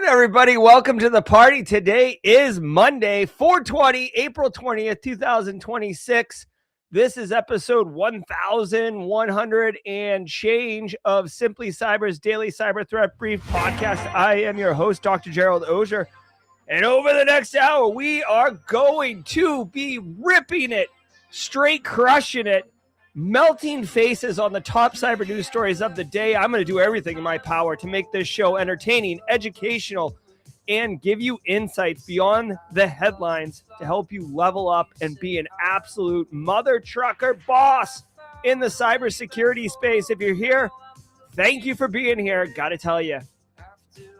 Everybody, welcome to the party. Today is Monday, 4/20, April 20th, 2026. This is episode 1100 and change of Simply Cyber's Daily Cyber Threat Brief podcast. I am your host, Dr. Gerald Auger. And over the next hour, we are going to be ripping it, straight crushing it, melting faces on the top cyber news stories of the day. I'm going to do everything in my power to make this show entertaining, educational, and give you insights beyond the headlines to help you level up and be an absolute mother trucker boss in the cybersecurity space. If you're here, thank you for being here. Got to tell you,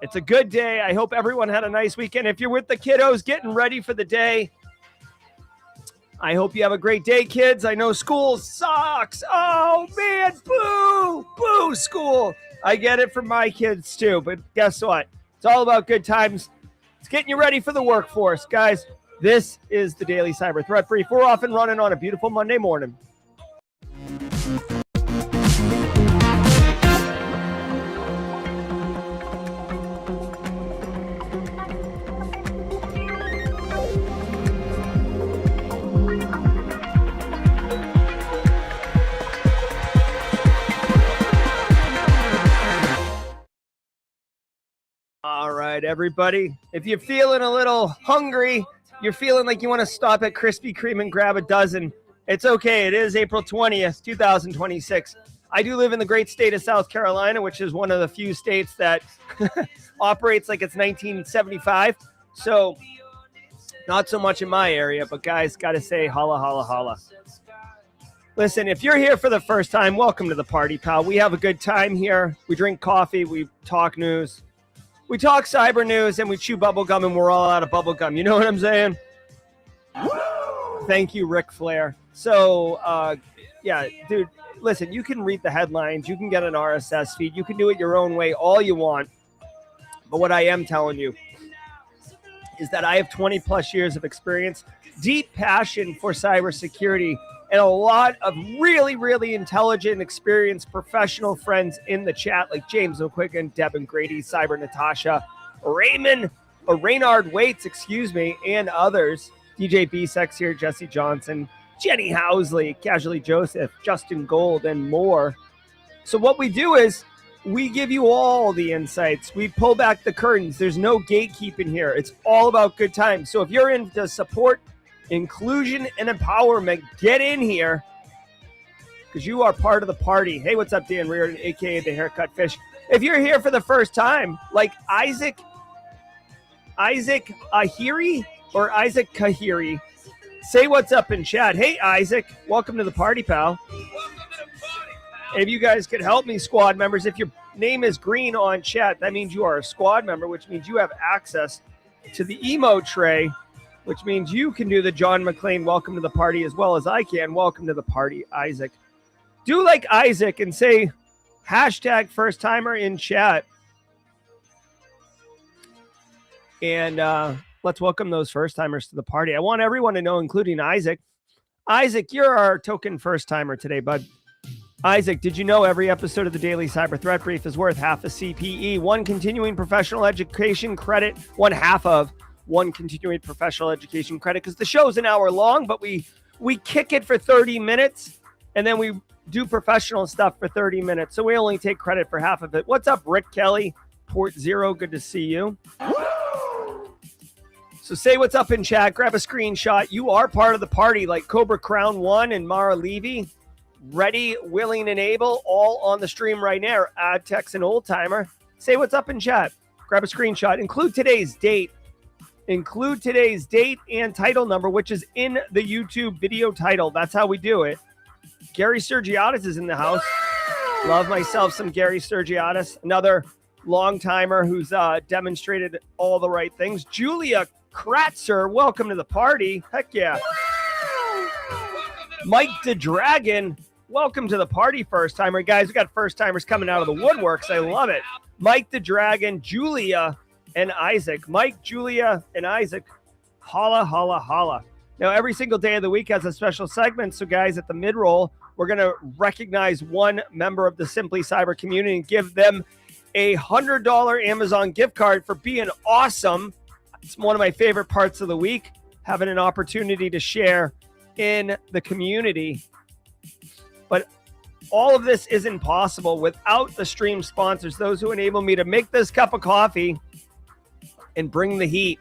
it's a good day. I hope everyone had a nice weekend. If you're with the kiddos getting ready for the day, I hope you have a great day, kids. I know school sucks. Oh, man, boo, boo, school. I get it from my kids, too. But guess what? It's all about good times. It's getting you ready for the workforce. Guys, this is the Daily Cyber Threat Brief. We're off and running on a beautiful Monday morning. All right, everybody. If you're feeling a little hungry, you're feeling like you want to stop at Krispy Kreme and grab a dozen, it's okay. It is April 20th, 2026. I do live in the great state of South Carolina, which is one of the few states that operates like it's 1975. So not so much in my area, but guys, got to say holla, holla, holla. Listen, if you're here for the first time, welcome to the party, pal. We have a good time here. We drink coffee. We talk news. We talk cyber news, and we chew bubblegum, and we're all out of bubblegum. You know what I'm saying? Thank you, Ric Flair. So, yeah, dude, listen, you can read the headlines. You can get an RSS feed. You can do it your own way, all you want. But what I am telling you is that I have 20-plus years of experience, deep passion for cybersecurity, and a lot of really, really intelligent, experienced professional friends in the chat, like James McQuiggan, Devin Grady, Cyber Natasha, Raynard Waits, and others. DJ B-Sex here, Jesse Johnson, Jenny Housley, Casually Joseph, Justin Gold, and more. So what we do is we give you all the insights. We pull back the curtains. There's no gatekeeping here. It's all about good times. So if you're into support, inclusion, and empowerment, get in here because you are part of the party. Hey, what's up, Dan Reardon, aka the Haircut Fish? If you're here for the first time, like Isaac Ahiri or Isaac Kahiri, say what's up in chat. Hey, Isaac, welcome to the party, pal. If you guys could help me, squad members, if your name is green on chat, that means you are a squad member, which means you have access to the emote tray, which means you can do the John McClane welcome to the party as well as I can. Welcome to the party, Isaac. Do like Isaac and say hashtag first timer in chat. And let's welcome those first timers to the party. I want everyone to know, including Isaac. Isaac, you're our token first timer today, bud. Isaac, did you know every episode of the Daily Cyber Threat Brief is worth half a CPE, one continuing professional education credit, one continuing professional education credit, because the show's an hour long, but we kick it for 30 minutes, and then we do professional stuff for 30 minutes, so we only take credit for half of it. What's up, Rick Kelly? Port Zero, good to see you. So say what's up in chat, grab a screenshot. You are part of the party, like Cobra Crown 1 and Mara Levy. Ready, willing, and able, all on the stream right now. Ad Tex and Old Timer. Say what's up in chat. Grab a screenshot. Include today's date and title number, which is in the YouTube video title. That's how we do it. Gary Sergiotis is in the house. Love myself some Gary Sergiotis, another long timer who's demonstrated all the right things. Julia Kratzer, welcome to the party. Heck yeah. Mike the Dragon, welcome to the party, first timer. Guys, we got first timers coming out of the woodworks. I love it. Mike the Dragon, Julia, and Isaac. Mike, Julia, and Isaac. Holla, holla, holla. Now, every single day of the week has a special segment. So, guys, at the mid-roll, we're going to recognize one member of the Simply Cyber community and give them a $100 Amazon gift card for being awesome. It's one of my favorite parts of the week, having an opportunity to share in the community. But all of this isn't possible without the stream sponsors, those who enable me to make this cup of coffee and bring the heat.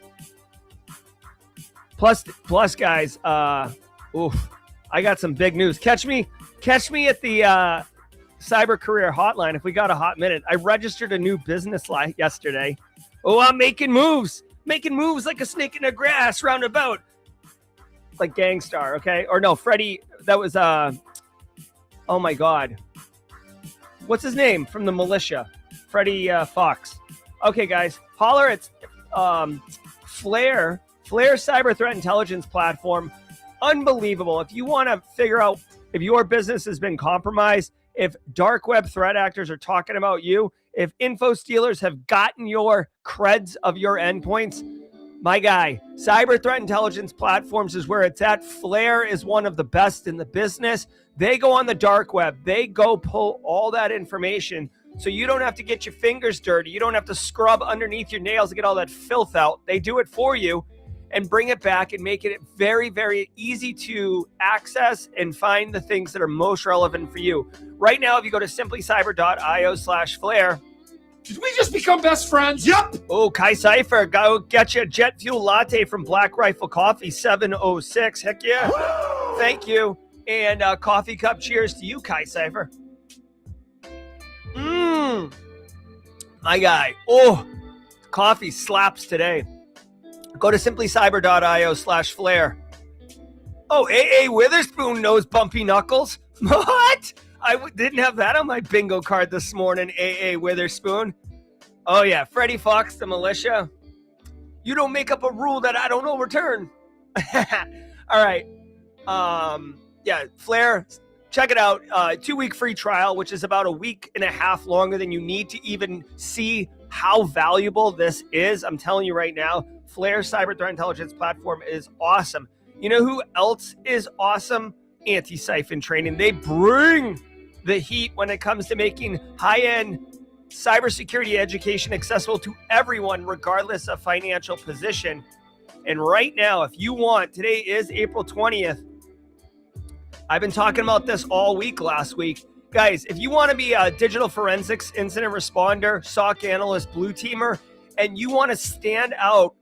Plus, guys, I got some big news. Catch me at the Cyber Career Hotline if we got a hot minute. I registered a new business yesterday. Oh, I'm making moves like a snake in the grass, roundabout, like Gangstar. Okay, or no, Freddie. That was oh my God, what's his name from the militia? Freddie Fox. Okay, guys, holler at Flare Cyber Threat Intelligence Platform. Unbelievable. If you want to figure out if your business has been compromised, if dark web threat actors are talking about you, if info stealers have gotten your creds of your endpoints, my guy, Cyber Threat Intelligence Platforms is where it's at. Flare is one of the best in the business. They go on the dark web. They go pull all that information so you don't have to get your fingers dirty. You don't have to scrub underneath your nails to get all that filth out. They do it for you and bring it back and make it very, very easy to access and find the things that are most relevant for you. Right now, if you go to simplycyber.io/flare. Did we just become best friends? Yep. Oh, Kai Cypher, go get you a jet fuel latte from Black Rifle Coffee 706. Heck yeah. Woo! Thank you. And coffee cup cheers to you, Kai Cypher. My guy. Oh, coffee slaps today. Go to simplycyber.io/flare. Oh, AA Witherspoon knows bumpy knuckles. What? I didn't have that on my bingo card this morning, AA Witherspoon. Oh, yeah, Freddie Fox, the militia. You don't make up a rule that I don't overturn. All right. Yeah, Flare, check it out. 2-week free trial, which is about a week and a half longer than you need to even see how valuable this is. I'm telling you right now, Flare Cyber Threat Intelligence Platform is awesome. You know who else is awesome? Anti-Siphon Training. They bring the heat when it comes to making high-end cybersecurity education accessible to everyone, regardless of financial position. And right now, if you want, today is April 20th. I've been talking about this all week last week. Guys, if you want to be a digital forensics incident responder, SOC analyst, blue teamer, and you want to stand out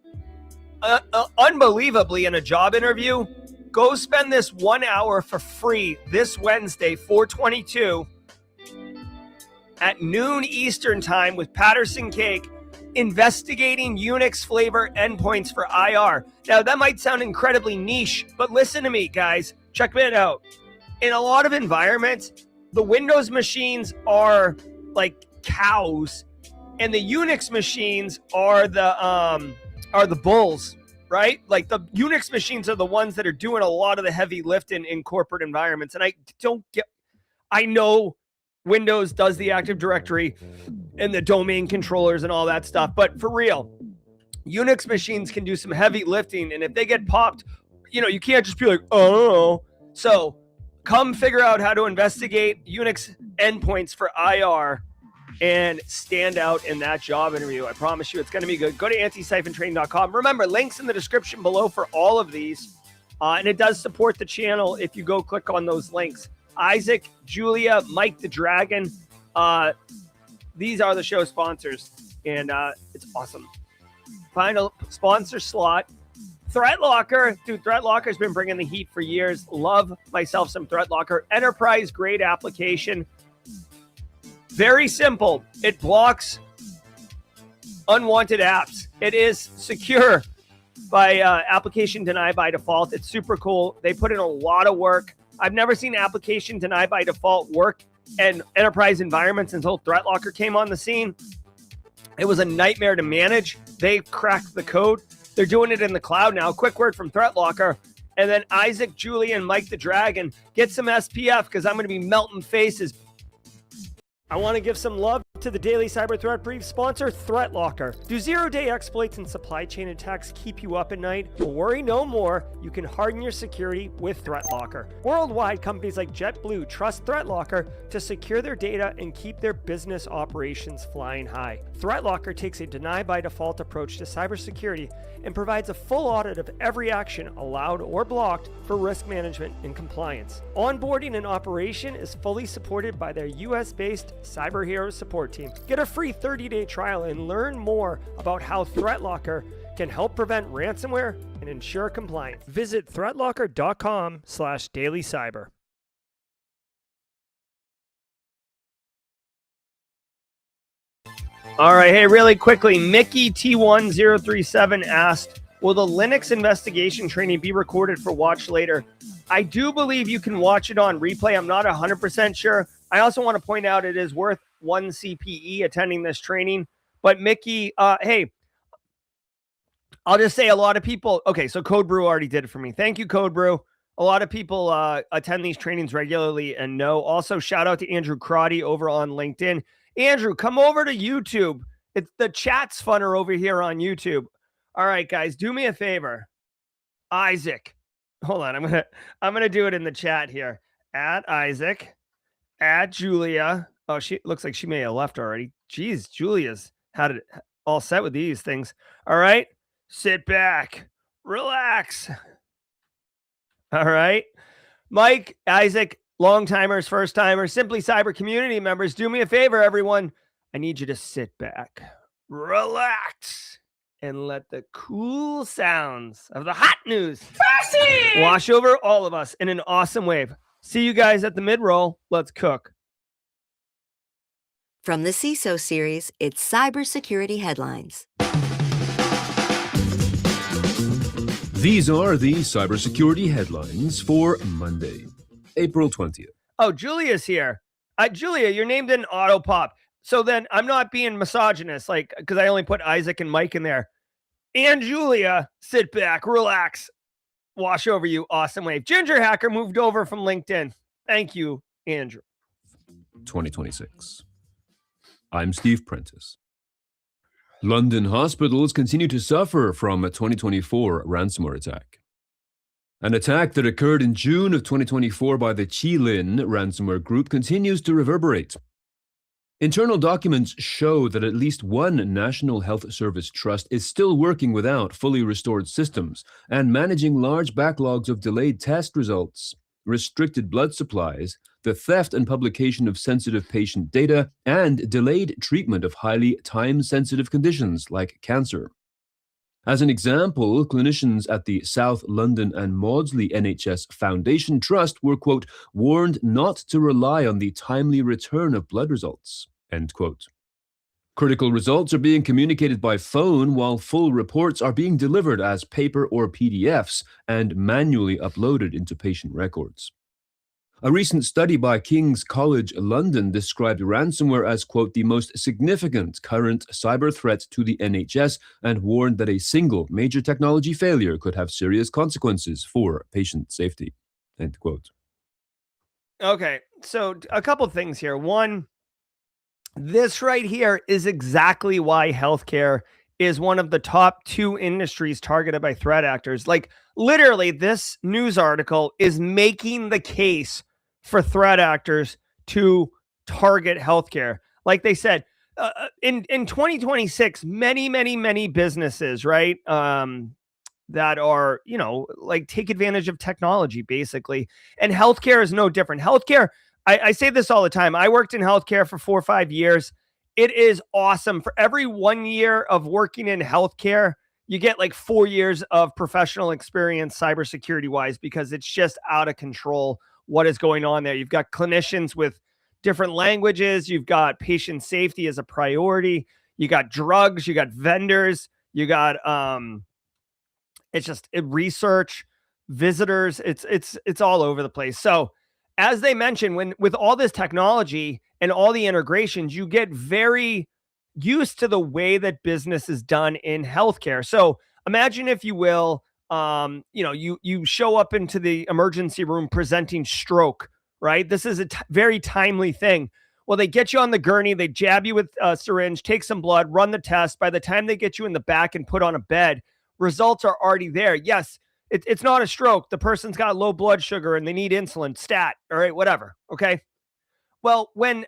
unbelievably in a job interview, go spend this 1 hour for free this Wednesday, 4/22, at noon Eastern time with Patterson Cake, investigating Unix flavor endpoints for IR. Now, that might sound incredibly niche, but listen to me, guys. Check it out. In a lot of environments, the Windows machines are like cows, and the Unix machines are the bulls, right? Like the Unix machines are the ones that are doing a lot of the heavy lifting in corporate environments. And I know Windows does the Active Directory and the domain controllers and all that stuff, but for real, Unix machines can do some heavy lifting. And if they get popped, you can't just be like, oh. So come figure out how to investigate Unix endpoints for IR and stand out in that job interview. I promise you it's going to be good. Go to anti-siphontraining.com. Remember, links in the description below for all of these. And it does support the channel if you go click on those links. Isaac, Julia, Mike the Dragon. These are the show sponsors. And it's awesome. Final sponsor slot. ThreatLocker. Dude, ThreatLocker's been bringing the heat for years. Love myself some ThreatLocker. Enterprise-grade application. Very simple. It blocks unwanted apps. It is secure by application deny by default. It's super cool. They put in a lot of work. I've never seen application deny by default work in enterprise environments until ThreatLocker came on the scene. It was a nightmare to manage. They cracked the code. They're doing it in the cloud now. Quick word from ThreatLocker. And then Isaac, Julie, and Mike the Dragon. Get some SPF because I'm going to be melting faces. I want to give some love To the Daily Cyber Threat Brief sponsor, ThreatLocker. Do zero-day exploits and supply chain attacks keep you up at night? Well, worry no more. You can harden your security with ThreatLocker. Worldwide, companies like JetBlue trust ThreatLocker to secure their data and keep their business operations flying high. ThreatLocker takes a deny-by-default approach to cybersecurity and provides a full audit of every action allowed or blocked for risk management and compliance. Onboarding and operation is fully supported by their US-based Cyber Heroes support team. Get a free 30-day trial and learn more about how ThreatLocker can help prevent ransomware and ensure compliance. Visit threatlocker.com/dailycyber. All right, hey, really quickly, Mickey T1037 asked, will the Linux investigation training be recorded for watch later? I do believe you can watch it on replay. I'm not 100% sure. I also want to point out it is worth 1 CPE attending this training. But Mickey, hey, I'll just say a lot of people, okay, so Code Brew already did it for me. Thank you, Code Brew. A lot of people attend these trainings regularly and know. Also, shout out to Andrew Crotty over on LinkedIn. Andrew, come over to YouTube. It's the chat's funner over here on YouTube. All right, guys, do me a favor. Isaac, hold on. I'm gonna do it in the chat here. At Isaac, at Julia. Oh, she looks like she may have left already. Jeez, Julia's had it all set with these things. All right, sit back, relax. All right, Mike, Isaac, long timers, first timers, Simply Cyber community members, do me a favor, everyone. I need you to sit back, relax, and let the cool sounds of the hot news wash over all of us in an awesome wave. See you guys at the mid-roll. Let's cook. From the CISO series, it's Cybersecurity Headlines. These are the cybersecurity headlines for Monday, April 20th. Oh, Julia's here. Julia, your name didn't auto-pop. So then I'm not being misogynist, like, because I only put Isaac and Mike in there. And Julia, sit back, relax, wash over you, awesome wave. Ginger Hacker moved over from LinkedIn. Thank you, Andrew. 2026. I'm Steve Prentice. London hospitals continue to suffer from a 2024 ransomware attack. An attack that occurred in June of 2024 by the Qilin ransomware group continues to reverberate. Internal documents show that at least one National Health Service trust is still working without fully restored systems and managing large backlogs of delayed test results, restricted blood supplies, the theft and publication of sensitive patient data, and delayed treatment of highly time-sensitive conditions like cancer. As an example, clinicians at the South London and Maudsley NHS Foundation Trust were, quote, warned not to rely on the timely return of blood results, end quote. Critical results are being communicated by phone while full reports are being delivered as paper or PDFs and manually uploaded into patient records. A recent study by King's College London described ransomware as, quote, the most significant current cyber threat to the NHS and warned that a single major technology failure could have serious consequences for patient safety, end quote. Okay, so a couple things here. One, this right here is exactly why healthcare is one of the top 2 industries targeted by threat actors. Like, literally, this news article is making the case for threat actors to target healthcare. Like they said, in 2026, many businesses, right, that are, you know, like take advantage of technology, basically. And healthcare is no different. Healthcare, I say this all the time. I worked in healthcare for 4 or 5 years. It is awesome. For every 1 year of working in healthcare, you get like 4 years of professional experience cybersecurity wise, because it's just out of control what is going on there. You've got clinicians with different languages. You've got patient safety as a priority. You got drugs. You got vendors. You got research, visitors. It's all over the place. So as they mentioned, with all this technology and all the integrations, you get very used to the way that business is done in healthcare. So imagine, if you will, you show up into the emergency room presenting stroke, right? This is a very timely thing. Well, they get you on the gurney, they jab you with a syringe, take some blood, run the test. By the time they get you in the back and put on a bed, results are already there. Yes, it's not a stroke. The person's got low blood sugar and they need insulin, stat, all right, whatever. Okay. Well, in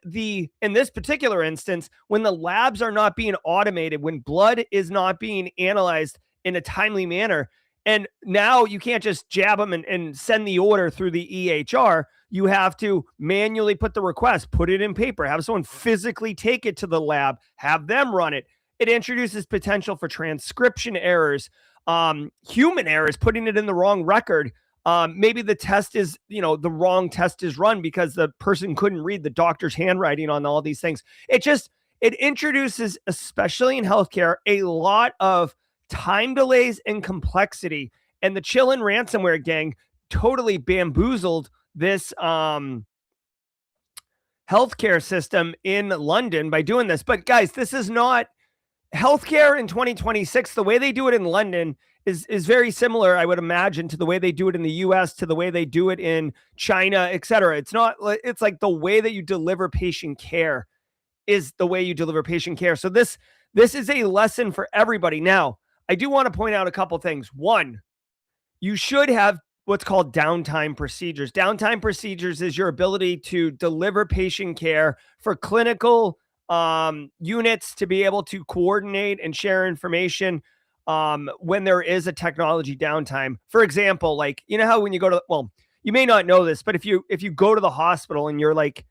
this particular instance, when the labs are not being automated, when blood is not being analyzed in a timely manner, and now you can't just jab them and send the order through the EHR, you have to manually put the request, put it in paper, have someone physically take it to the lab, have them run it. It introduces potential for transcription errors, human errors, putting it in the wrong record. Maybe the test is, the wrong test is run because the person couldn't read the doctor's handwriting on all these things. It introduces, especially in healthcare, a lot of time delays and complexity. And the Chillin ransomware gang totally bamboozled this healthcare system in London by doing this. But guys, this is not healthcare in 2026. The way they do it in London is very similar, I would imagine, to the way they do it in the US, to the way they do it in China, et cetera. It's like the way that you deliver patient care is the way you deliver patient care. So this is a lesson for everybody. Now, I do want to point out a couple things. One, you should have what's called downtime procedures. Downtime procedures is your ability to deliver patient care for clinical units to be able to coordinate and share information when there is a technology downtime. For example, like, you know how when you go to, well, you may not know this, but if you go to the hospital and you're like,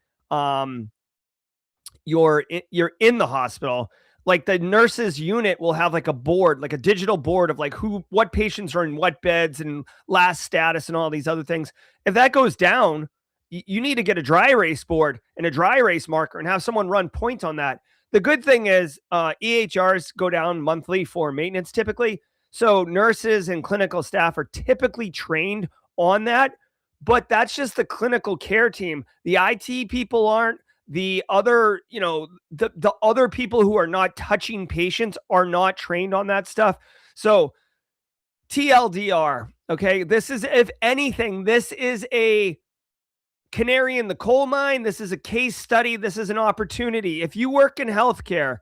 you're in the hospital, like the nurses unit will have like a board, like a digital board of like what patients are in what beds and last status and all these other things. If that goes down, you need to get a dry erase board and a dry erase marker and have someone run points on that. The good thing is EHRs go down monthly for maintenance typically. So nurses and clinical staff are typically trained on that, but that's just the clinical care team. The IT people aren't. The other, the other people who are not touching patients are not trained on that stuff. So TLDR, okay, this is, if anything, this is a canary in the coal mine. This is a case study. This is an opportunity. If you work in healthcare,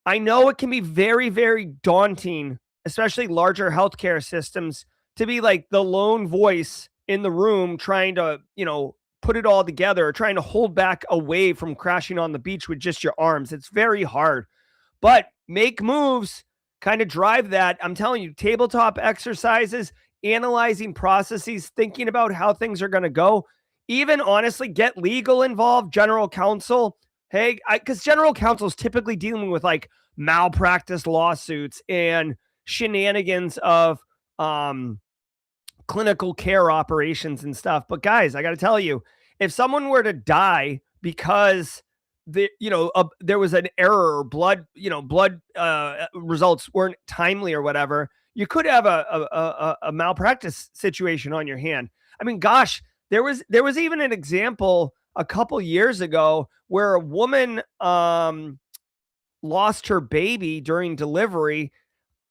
I know it can be very, very daunting, especially larger healthcare systems, to be like the lone voice in the room trying to, put it all together, trying to hold back a wave from crashing on the beach with just your arms. It's very hard, but make moves, kind of drive that. I'm telling you, tabletop exercises, analyzing processes, thinking about how things are going to go. Even honestly, get legal involved, general counsel. Hey, because general counsel is typically dealing with like malpractice lawsuits and shenanigans of clinical care operations and stuff. But guys, I got to tell you, if someone were to die because there was an error or blood results weren't timely or whatever, you could have a malpractice situation on your hand. I mean, gosh, there was even an example a couple years ago where a woman lost her baby during delivery.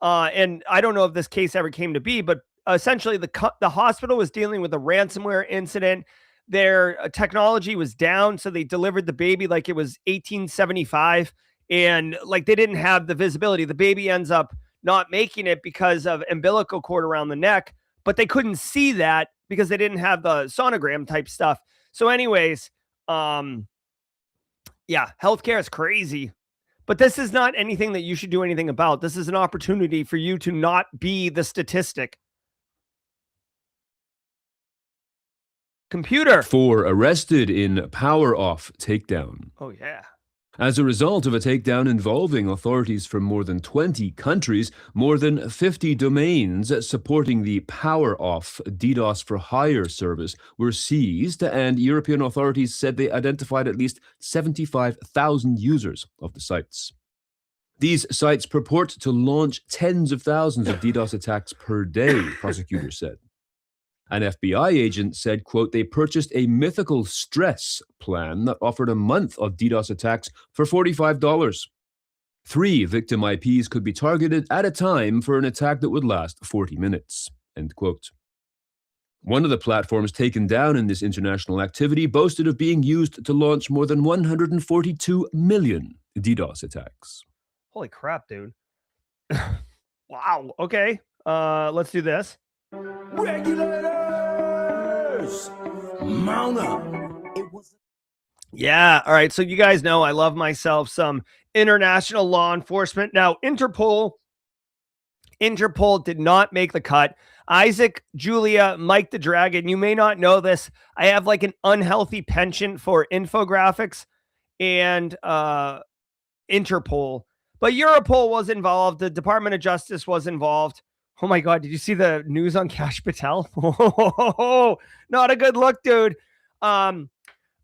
And I don't know if this case ever came to be, but essentially the hospital was dealing with a ransomware incident. Their technology was down, so they delivered the baby like it was 1875, and like they didn't have the visibility. The baby ends up not making it because of umbilical cord around the neck, but they couldn't see that because they didn't have the sonogram type stuff. So anyways, yeah, healthcare is crazy. But this is not anything that you should do anything about. This is an opportunity for you to not be the statistic. Computer. 4 arrested in power off takedown. Oh, yeah. As a result of a takedown involving authorities from more than 20 countries, more than 50 domains supporting the power off DDoS for hire service were seized, and European authorities said they identified at least 75,000 users of the sites. These sites purport to launch tens of thousands of DDoS attacks per day, prosecutors said. An FBI agent said, quote, they purchased a mythical stress plan that offered a month of DDoS attacks for $45. 3 victim IPs could be targeted at a time for an attack that would last 40 minutes, end quote. One of the platforms taken down in this international activity boasted of being used to launch more than 142 million DDoS attacks. Holy crap, dude. Wow. Okay. Let's do this. Regulators, mount up. Yeah. All right. So you guys know I love myself some international law enforcement. Now, Interpol did not make the cut. Isaac, Julia, Mike the Dragon, you may not know this. I have like an unhealthy penchant for infographics and Interpol. But Europol was involved. The Department of Justice was involved. Oh my God. Did you see the news on Kash Patel? Not a good look, dude. All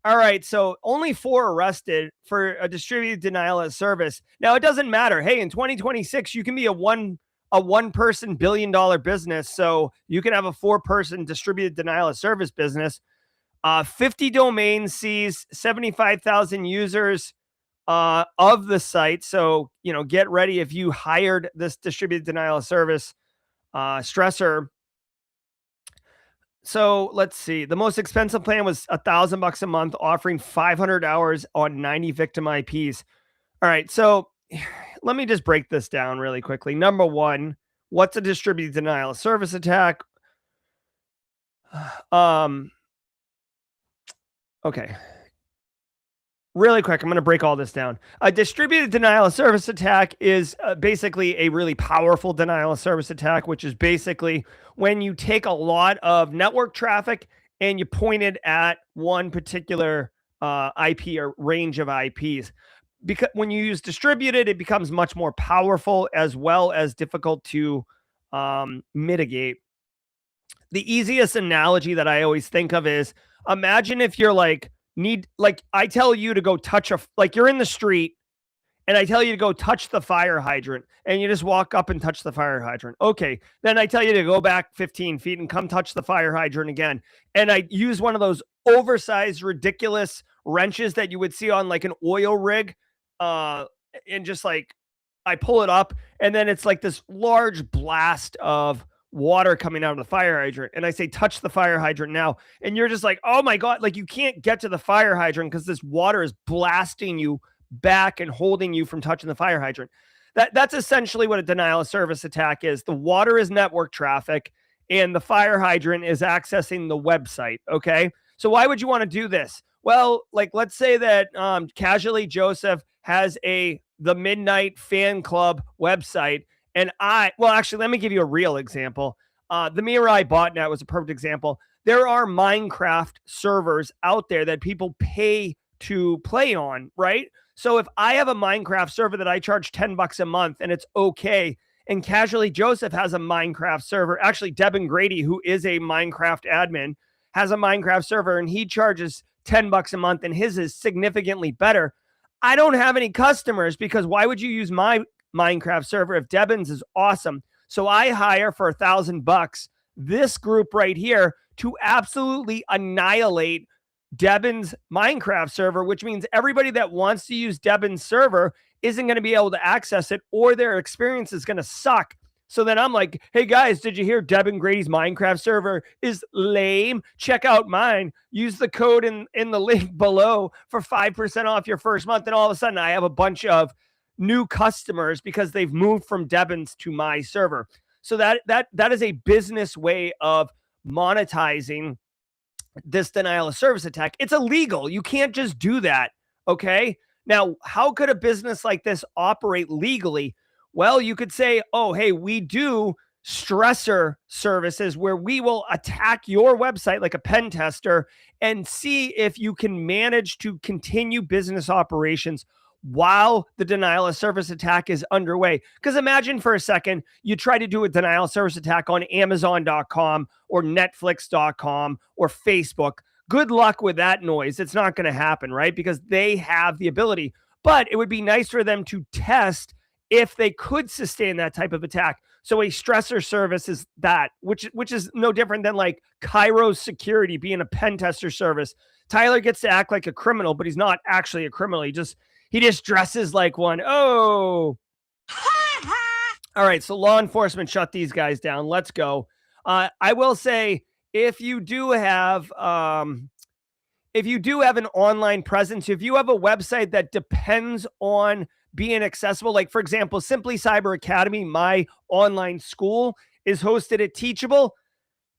right, so only 4 arrested for a distributed denial of service. Now, it doesn't matter. Hey, in 2026, you can be a one-person billion-dollar business, so you can have a 4-person distributed denial of service business. 50 domains seized, 75,000 users of the site. So, get ready if you hired this distributed denial of service stressor. So let's see. The most expensive plan was $1,000 a month, offering 500 hours on 90 victim IPs. All right. So let me just break this down really quickly. Number one, what's a distributed denial of service attack? Okay. Really quick, I'm going to break all this down. A distributed denial of service attack is basically a really powerful denial of service attack, which is basically when you take a lot of network traffic and you point it at one particular IP or range of IPs. Because when you use distributed, it becomes much more powerful as well as difficult to mitigate. The easiest analogy that I always think of is imagine if you're I tell you to go touch you're in the street and I tell you to go touch the fire hydrant and you just walk up and touch the fire hydrant. Okay. Then I tell you to go back 15 feet and come touch the fire hydrant again. And I use one of those oversized, ridiculous wrenches that you would see on like an oil rig. And just I pull it up and then it's like this large blast of water coming out of the fire hydrant. And I say, touch the fire hydrant now. And you're just like, oh my God, you can't get to the fire hydrant because this water is blasting you back and holding you from touching the fire hydrant. That's essentially what a denial of service attack is. The water is network traffic and the fire hydrant is accessing the website. Okay. So why would you want to do this? Well, let's say that Casually Joseph has the Midnight Fan Club website. And actually, let me give you a real example. The Mirai botnet was a perfect example. There are Minecraft servers out there that people pay to play on, right? So if I have a Minecraft server that I charge $10 a month and it's okay, and Casually Joseph has a Minecraft server, actually Devin Grady, who is a Minecraft admin, has a Minecraft server and he charges $10 a month and his is significantly better. I don't have any customers because why would you use my Minecraft server if Devon's is awesome? So I hire for $1,000 this group right here to absolutely annihilate Devon's Minecraft server, which means everybody that wants to use Devon's server isn't going to be able to access it or their experience is going to suck. So then I'm like, hey guys, did you hear Devin Grady's Minecraft server is lame? Check out mine. Use the code in the link below for 5% off your first month. And all of a sudden I have a bunch of new customers because they've moved from Devon's to my server. So that is a business way of monetizing this denial of service attack. It's illegal. You can't just do that. Okay. Now, how could a business like this operate legally? Well, you could say, oh, hey, we do stressor services where we will attack your website like a pen tester and see if you can manage to continue business operations while the denial of service attack is underway. Because imagine for a second, you try to do a denial of service attack on Amazon.com or Netflix.com or Facebook. Good luck with that noise. It's not going to happen, right? Because they have the ability. But it would be nice for them to test if they could sustain that type of attack. So a stressor service is that, which is no different than like Kairos Security being a pen tester service. Tyler gets to act like a criminal, but he's not actually a criminal. He just dresses like one. Oh. All right, so law enforcement shut these guys down. Let's go. I will say if you do have an online presence, if you have a website that depends on being accessible, like for example, Simply Cyber Academy, my online school, is hosted at Teachable.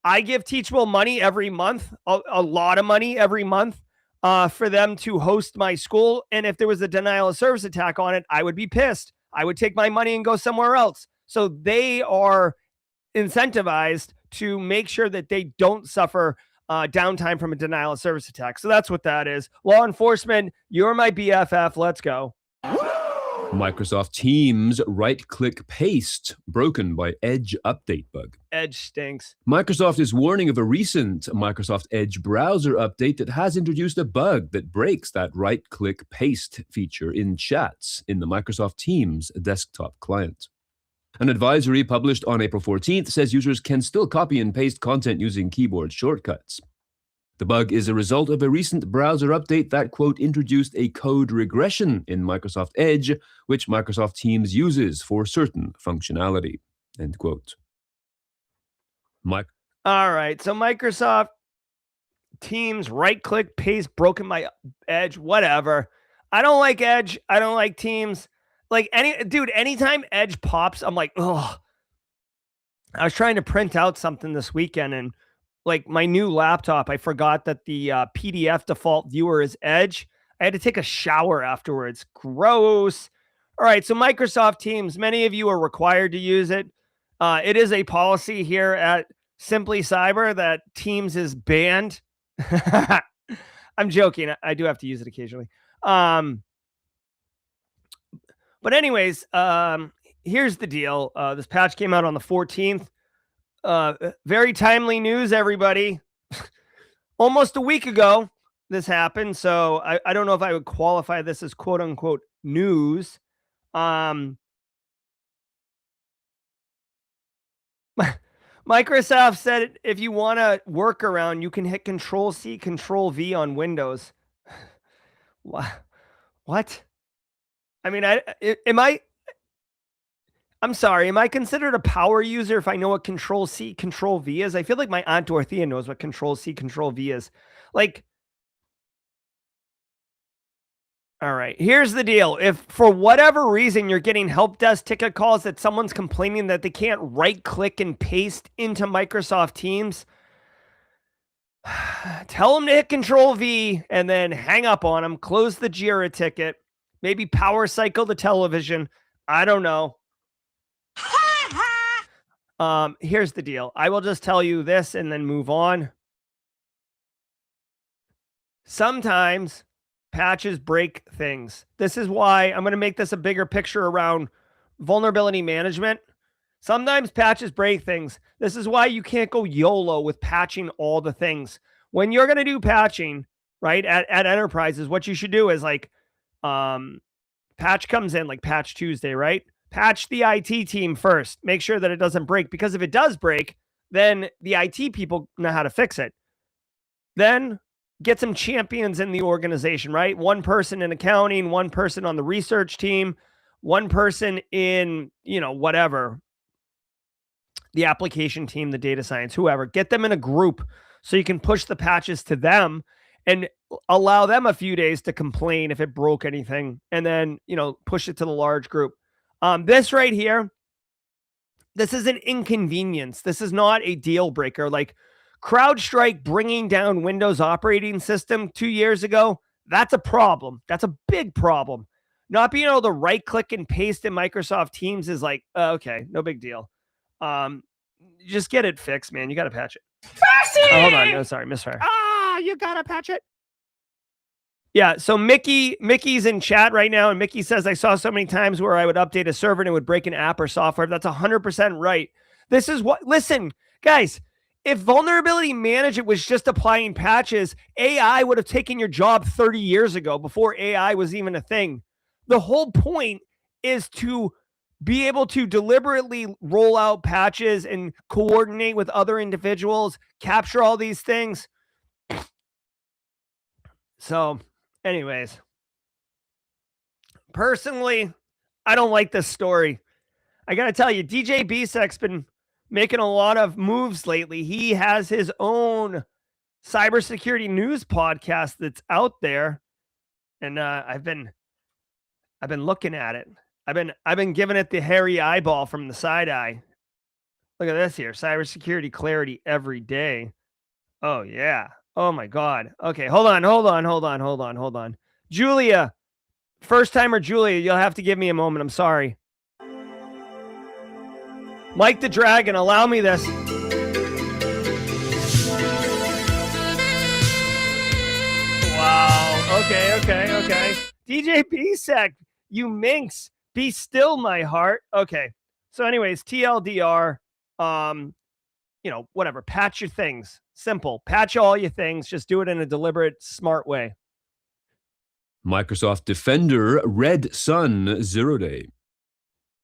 I give Teachable money every month, a lot of money every month for them to host my school. And if there was a denial of service attack on it, I would be pissed. I would take my money and go somewhere else. So they are incentivized to make sure that they don't suffer downtime from a denial of service attack. So that's what that is. Law enforcement, you're my BFF. Let's go. Microsoft Teams right-click paste broken by Edge update bug. Edge stinks. Microsoft is warning of a recent Microsoft Edge browser update that has introduced a bug that breaks that right-click paste feature in chats in the Microsoft Teams desktop client. An advisory published on April 14th says users can still copy and paste content using keyboard shortcuts. The bug is a result of a recent browser update that, quote, introduced a code regression in Microsoft Edge, which Microsoft Teams uses for certain functionality, end quote. All right, so Microsoft Teams right-click paste broken by Edge, whatever. I don't like Edge. I don't like Teams. Like anytime Edge pops, I'm like, oh. I was trying to print out something this weekend, and like my new laptop, I forgot that the PDF default viewer is Edge. I had to take a shower afterwards. Gross. All right, so Microsoft Teams, many of you are required to use it. It is a policy here at Simply Cyber that Teams is banned. I'm joking. I do have to use it occasionally. But anyways, here's the deal. This patch came out on the 14th. Very timely news, everybody. Almost a week ago, this happened. So I don't know if I would qualify this as quote unquote news. Microsoft said if you want to work around, you can hit Control-C, Control-V on Windows. What? I mean, I'm sorry. Am I considered a power user if I know what Control-C, Control-V is? I feel like my Aunt Dorothea knows what Control-C, Control-V is. Like, all right, here's the deal. If for whatever reason you're getting help desk ticket calls that someone's complaining that they can't right-click and paste into Microsoft Teams, tell them to hit Control-V and then hang up on them, close the Jira ticket, maybe power cycle the television. I don't know. Here's the deal. I will just tell you this and then move on. Sometimes patches break things. This is why I'm going to make this a bigger picture around vulnerability management. Sometimes patches break things. This is why you can't go YOLO with patching all the things. When you're going to do patching, right, at enterprises, what you should do is like, patch comes in like Patch Tuesday, right? Patch the IT team first. Make sure that it doesn't break, because if it does break, then the IT people know how to fix it. Then get some champions in the organization, right? One person in accounting, one person on the research team, one person in, whatever, the application team, the data science, whoever. Get them in a group so you can push the patches to them and allow them a few days to complain if it broke anything, and then, push it to the large group. This right here, this is an inconvenience. This is not a deal breaker. Like CrowdStrike bringing down Windows operating system 2 years ago, that's a problem. That's a big problem. Not being able to right click and paste in Microsoft Teams is like, okay, no big deal. Just get it fixed, man. You got to patch it. Oh, hold on. No, sorry. Misfire. You got to patch it. Yeah, so Mickey's in chat right now, and Mickey says, I saw so many times where I would update a server and it would break an app or software. That's 100% right. This is what, listen, guys, if vulnerability management was just applying patches, AI would have taken your job 30 years ago before AI was even a thing. The whole point is to be able to deliberately roll out patches and coordinate with other individuals, capture all these things. So, anyways, personally, I don't like this story. I got to tell you, DJ BSEC's been making a lot of moves lately. He has his own cybersecurity news podcast that's out there, and I've been looking at it. I've been giving it the hairy eyeball from the side eye. Look at this here, cybersecurity clarity every day. Oh yeah. Oh my God. Okay, hold on. Julia, first timer Julia, you'll have to give me a moment. I'm sorry. Mike the Dragon, allow me this. Wow. Okay. DJ BSEC, you minx, be still my heart. Okay. So anyways, TLDR, whatever, patch your things. Simple. Patch all your things. Just do it in a deliberate, smart way. Microsoft Defender Red Sun 0 Day.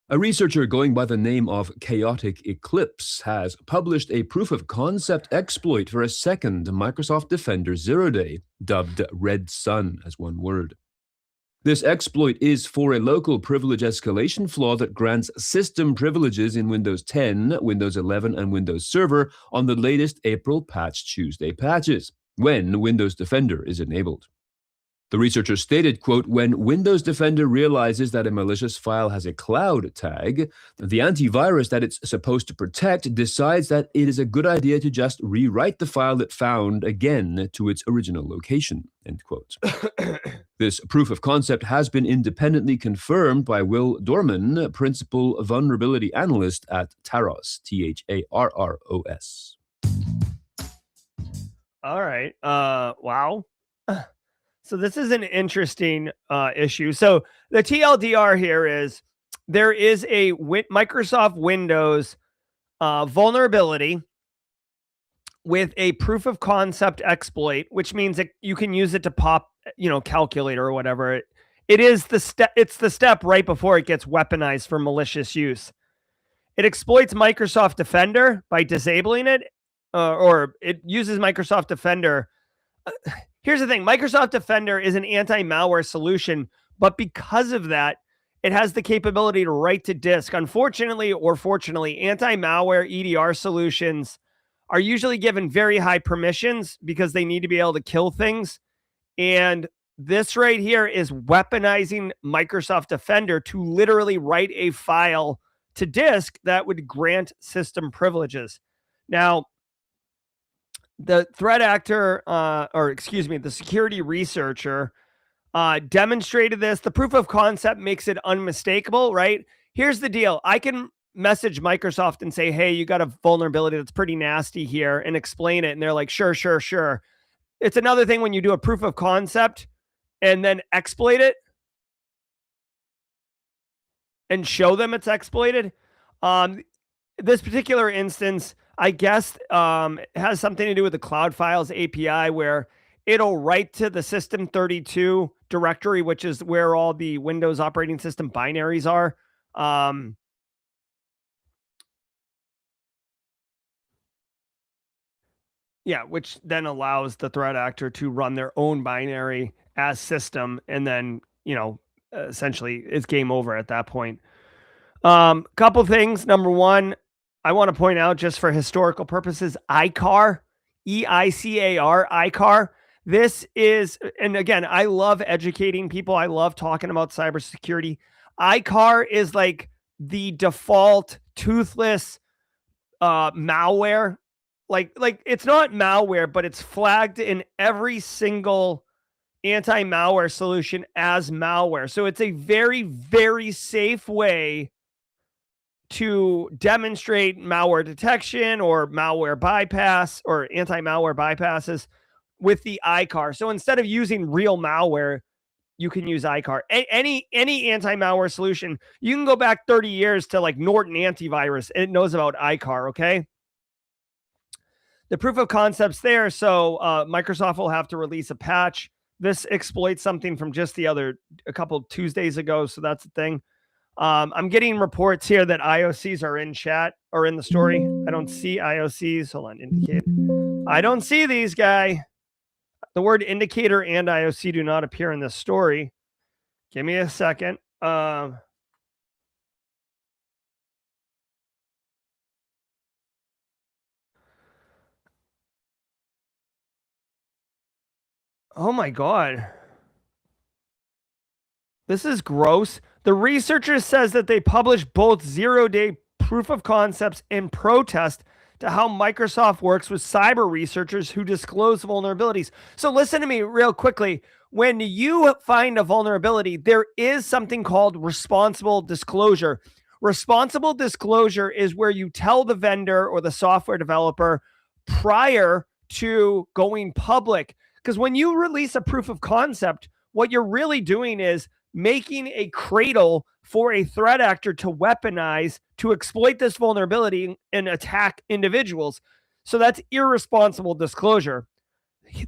A researcher going by the name of Chaotic Eclipse has published a proof of concept exploit for a second Microsoft Defender 0 Day, dubbed Red Sun as one word. This exploit is for a local privilege escalation flaw that grants system privileges in Windows 10, Windows 11, and Windows Server on the latest April Patch Tuesday patches, when Windows Defender is enabled. The researcher stated, quote, when Windows Defender realizes that a malicious file has a cloud tag, the antivirus that it's supposed to protect decides that it is a good idea to just rewrite the file it found again to its original location, end quote. This proof of concept has been independently confirmed by Will Dorman, Principal Vulnerability Analyst at Taros, THARROS. All right. Wow. So this is an interesting issue. So the TLDR here is there is a Microsoft Windows vulnerability with a proof of concept exploit, which means that you can use it to pop, calculator or whatever. It is the step. It's the step right before it gets weaponized for malicious use. It exploits Microsoft Defender by disabling it, or it uses Microsoft Defender. Here's the thing. Microsoft Defender is an anti-malware solution, but because of that, it has the capability to write to disk. Unfortunately or fortunately, anti-malware EDR solutions are usually given very high permissions because they need to be able to kill things. And this right here is weaponizing Microsoft Defender to literally write a file to disk that would grant system privileges. Now, the threat actor, the security researcher demonstrated this. The proof of concept makes it unmistakable, right? Here's the deal. I can message Microsoft and say, hey, you got a vulnerability that's pretty nasty here, and explain it. And they're like, sure. It's another thing when you do a proof of concept and then exploit it and show them it's exploited. This particular instance, I guess, has something to do with the Cloud Files API, where it'll write to the System32 directory, which is where all the Windows operating system binaries are. Which then allows the threat actor to run their own binary as system, and then, essentially it's game over at that point. Couple things. Number one, I want to point out, just for historical purposes, ICAR, EICAR, ICAR. This is, and again, I love educating people. I love talking about cybersecurity. ICAR is like the default toothless malware. Like it's not malware, but it's flagged in every single anti-malware solution as malware. So it's a very, very safe way to demonstrate malware detection or malware bypass or anti-malware bypasses with the ICAR. So instead of using real malware, you can use ICAR. Any anti-malware solution, you can go back 30 years to like Norton Antivirus, and it knows about ICAR, okay? The proof of concept's there, so Microsoft will have to release a patch. This exploits something from just a couple Tuesdays ago, so that's the thing. I'm getting reports here that IOCs are in chat or in the story. I don't see IOCs. Hold on, indicate. I don't see these, guy. The word indicator and IOC do not appear in this story. Give me a second. Oh my God. This is gross. The researcher says that they published both zero-day proof of concepts in protest to how Microsoft works with cyber researchers who disclose vulnerabilities. So listen to me real quickly. When you find a vulnerability, there is something called responsible disclosure. Responsible disclosure is where you tell the vendor or the software developer prior to going public. Because when you release a proof of concept, what you're really doing is making a cradle for a threat actor to weaponize, to exploit this vulnerability and attack individuals. So that's irresponsible disclosure.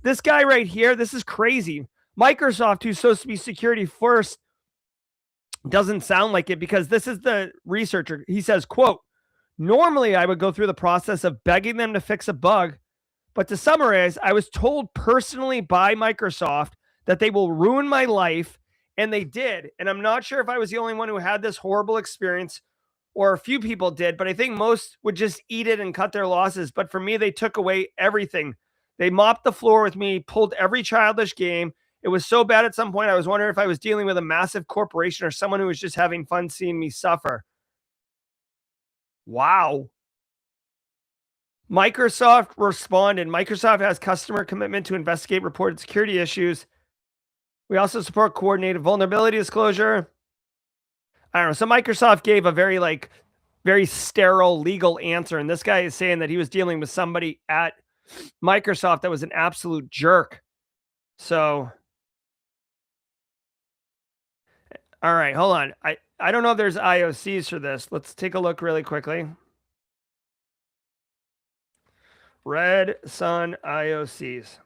This guy right here, this is crazy. Microsoft, who's supposed to be security first, doesn't sound like it, because this is the researcher. He says, quote, normally I would go through the process of begging them to fix a bug, but to summarize, I was told personally by Microsoft that they will ruin my life, and they did. And I'm not sure if I was the only one who had this horrible experience, or a few people did, but I think most would just eat it and cut their losses. But for me, they took away everything. They mopped the floor with me, pulled every childish game. It was so bad at some point, I was wondering if I was dealing with a massive corporation or someone who was just having fun seeing me suffer. Wow. Microsoft responded. Microsoft has customer commitment to investigate reported security issues. We also support coordinated vulnerability disclosure. I don't know. So Microsoft gave a very sterile legal answer. And this guy is saying that he was dealing with somebody at Microsoft that was an absolute jerk. So, all right, hold on. I don't know if there's IOCs for this. Let's take a look really quickly. Red Sun IOCs.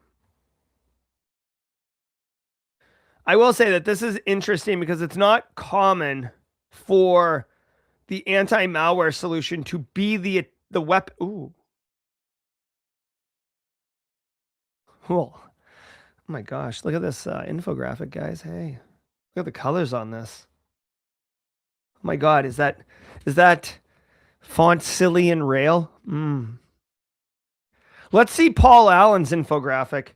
I will say that this is interesting because it's not common for the anti-malware solution to be the weapon. Ooh. Cool. Oh my gosh. Look at this infographic, guys. Hey, look at the colors on this. Oh my God. Is that font silly and rail? Let's see Paul Allen's infographic.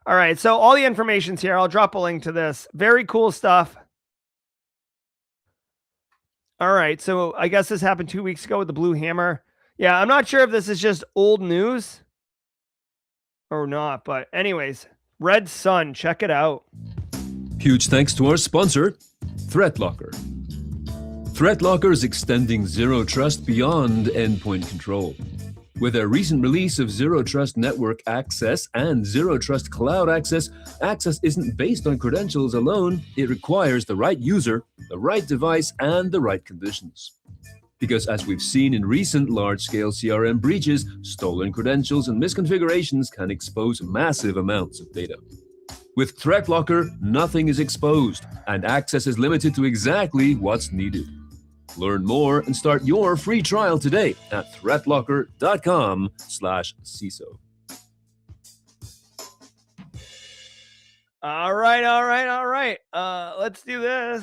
All right. So all the information's here. I'll drop a link to this. Very cool stuff. All right. So I guess this happened 2 weeks ago with the Blue Hammer. Yeah. I'm not sure if this is just old news or not, but anyways, Red Sun, check it out. Huge thanks to our sponsor, ThreatLocker. ThreatLocker is extending zero trust beyond endpoint control. With their recent release of Zero Trust Network Access and Zero Trust Cloud Access, access isn't based on credentials alone. It requires the right user, the right device, and the right conditions. Because as we've seen in recent large-scale CRM breaches, stolen credentials and misconfigurations can expose massive amounts of data. With ThreatLocker, nothing is exposed, and access is limited to exactly what's needed. Learn more and start your free trial today at threatlocker.com/CISO. All right. Let's do this.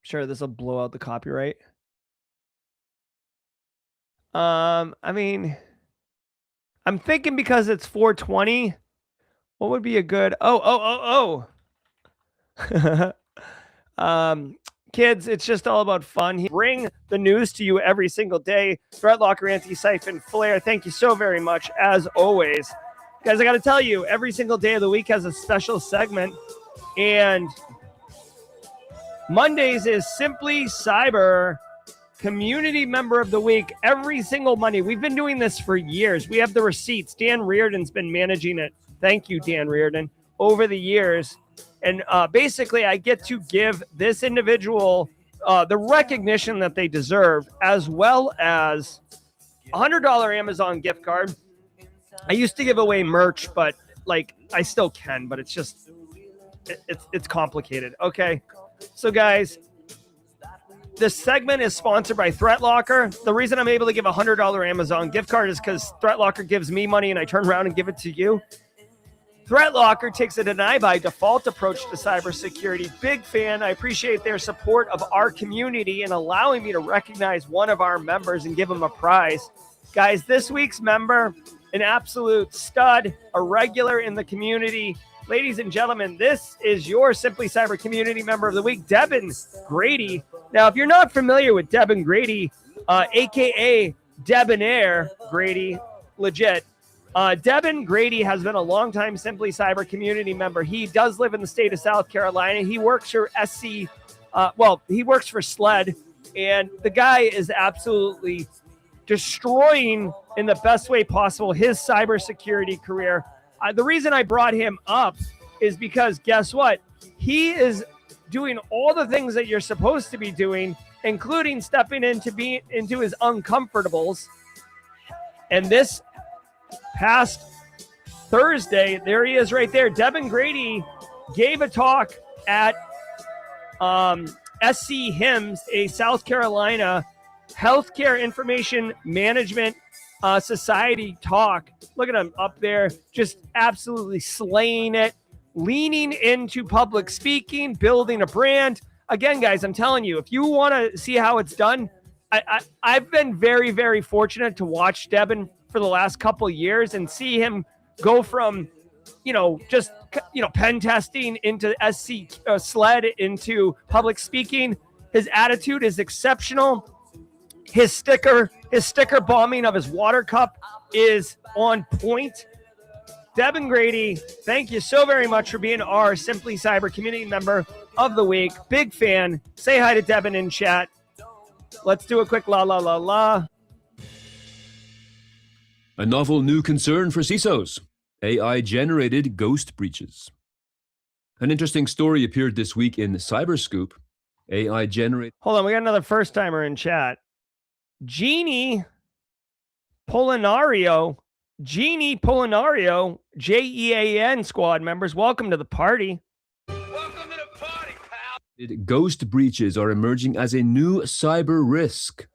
Sure, this will blow out the copyright. I mean, I'm thinking because it's 420, what would be a good kids, it's just all about fun. Bring the news to you every single day. ThreatLocker, Anti-Siphon, Flare, thank you so very much, as always. Guys, I got to tell you, every single day of the week has a special segment, and Mondays is Simply Cyber Community Member of the Week every single Monday. We've been doing this for years. We have the receipts. Dan Reardon's been managing it. Thank you, Dan Reardon, over the years. And basically, I get to give this individual the recognition that they deserve, as well as a $100 Amazon gift card. I used to give away merch, but I still can, but it's just, it's complicated. Okay. So guys, this segment is sponsored by ThreatLocker. The reason I'm able to give a $100 Amazon gift card is because ThreatLocker gives me money and I turn around and give it to you. ThreatLocker takes a deny by default approach to cybersecurity. Big fan. I appreciate their support of our community and allowing me to recognize one of our members and give them a prize. Guys, this week's member an absolute stud, a regular in the community. Ladies and gentlemen, this is your Simply Cyber Community Member of the Week, Devin Grady. Now, if you're not familiar with Devin Grady, a.k.a. Debonair Grady, legit, Devin Grady has been a longtime Simply Cyber Community Member. He does live in the state of South Carolina. He works for he works for SLED, and the guy is absolutely destroying, in the best way possible, his cybersecurity career. The reason I brought him up is because guess what? He is doing all the things that you're supposed to be doing, including stepping into his uncomfortables. And this past Thursday, there he is right there. Devin Grady gave a talk at SC HIMSS, a South Carolina Healthcare Information Management Society talk. Look at him up there, just absolutely slaying it, leaning into public speaking, building a brand. Again, guys, I'm telling you, if you want to see how it's done, I've been very, very fortunate to watch Devin for the last couple of years and see him go from, just, pen testing into SLED into public speaking. His attitude is exceptional. His sticker bombing of his water cup is on point. Devin Grady, thank you so very much for being our Simply Cyber Community Member of the Week. Big fan. Say hi to Devin in chat. Let's do a quick la la la la. A novel new concern for CISOs: AI-generated ghost breaches. An interesting story appeared this week in Cyberscoop. AI-generated... Hold on, we got another first-timer in chat. Jeannie Polinario, JEAN squad members, welcome to the party. Welcome to the party, pal. Ghost breaches are emerging as a new cyber risk.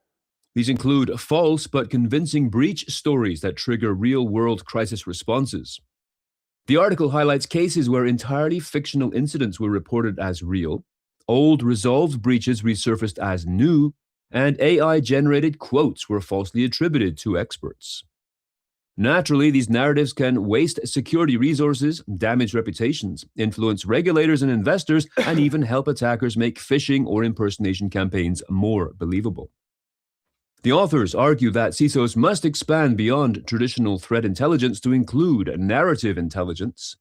These include false but convincing breach stories that trigger real-world crisis responses. The article highlights cases where entirely fictional incidents were reported as real, old resolved breaches resurfaced as new, and AI-generated quotes were falsely attributed to experts. Naturally, these narratives can waste security resources, damage reputations, influence regulators and investors, and even help attackers make phishing or impersonation campaigns more believable. The authors argue that CISOs must expand beyond traditional threat intelligence to include narrative intelligence,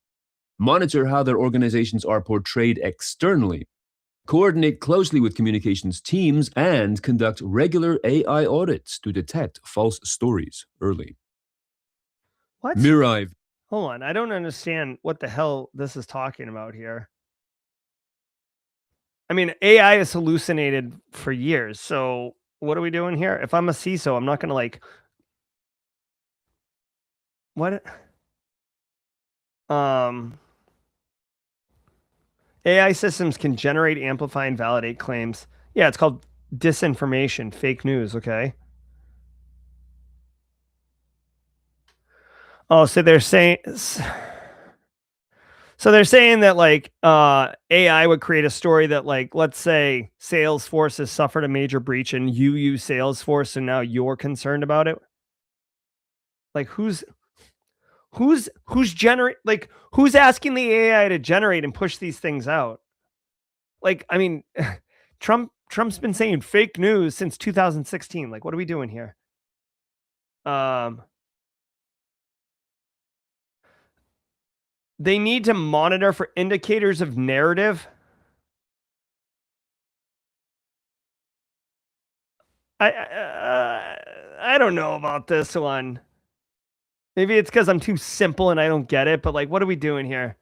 monitor how their organizations are portrayed externally, coordinate closely with communications teams, and conduct regular AI audits to detect false stories early. What? Mirai. Hold on, I don't understand what the hell this is talking about here. I mean, AI is hallucinated for years, so what are we doing here? If I'm a CISO, I'm not going to what? AI systems can generate, amplify, and validate claims. Yeah, it's called disinformation, fake news, okay? Oh, so they're saying that AI would create a story that, let's say Salesforce has suffered a major breach and you use Salesforce and now you're concerned about it. Who's asking the AI to generate and push these things out? I mean, Trump's been saying fake news since 2016. What are we doing here? They need to monitor for indicators of narrative. I don't know about this one. Maybe it's because I'm too simple and I don't get it, but what are we doing here?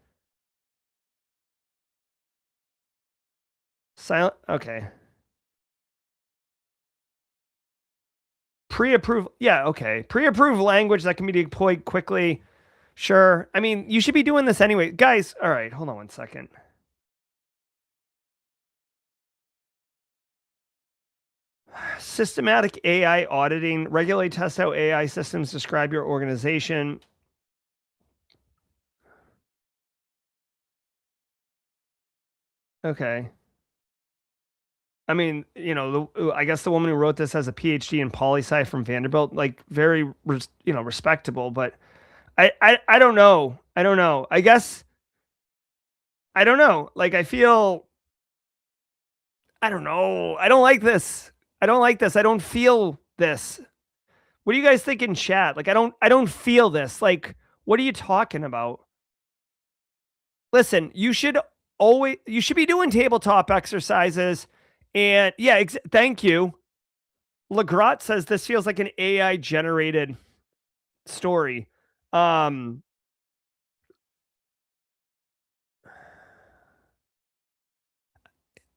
Silent. Okay. Pre-approved. Yeah. Okay. Pre-approved language that can be deployed quickly. Sure. I mean, you should be doing this anyway. Guys, all right. Hold on one second. Systematic AI auditing. Regularly test how AI systems describe your organization. Okay. I mean, I guess the woman who wrote this has a PhD in poli-sci from Vanderbilt, like very, respectable. But I don't know. I don't know. I guess I don't know. Like I feel, I don't know. I don't like this. I don't like this. I don't feel this. What do you guys think in chat? Like I don't feel this. Like what are you talking about? Listen, you should be doing tabletop exercises. And yeah, thank you. Legrat says this feels like an AI generated story.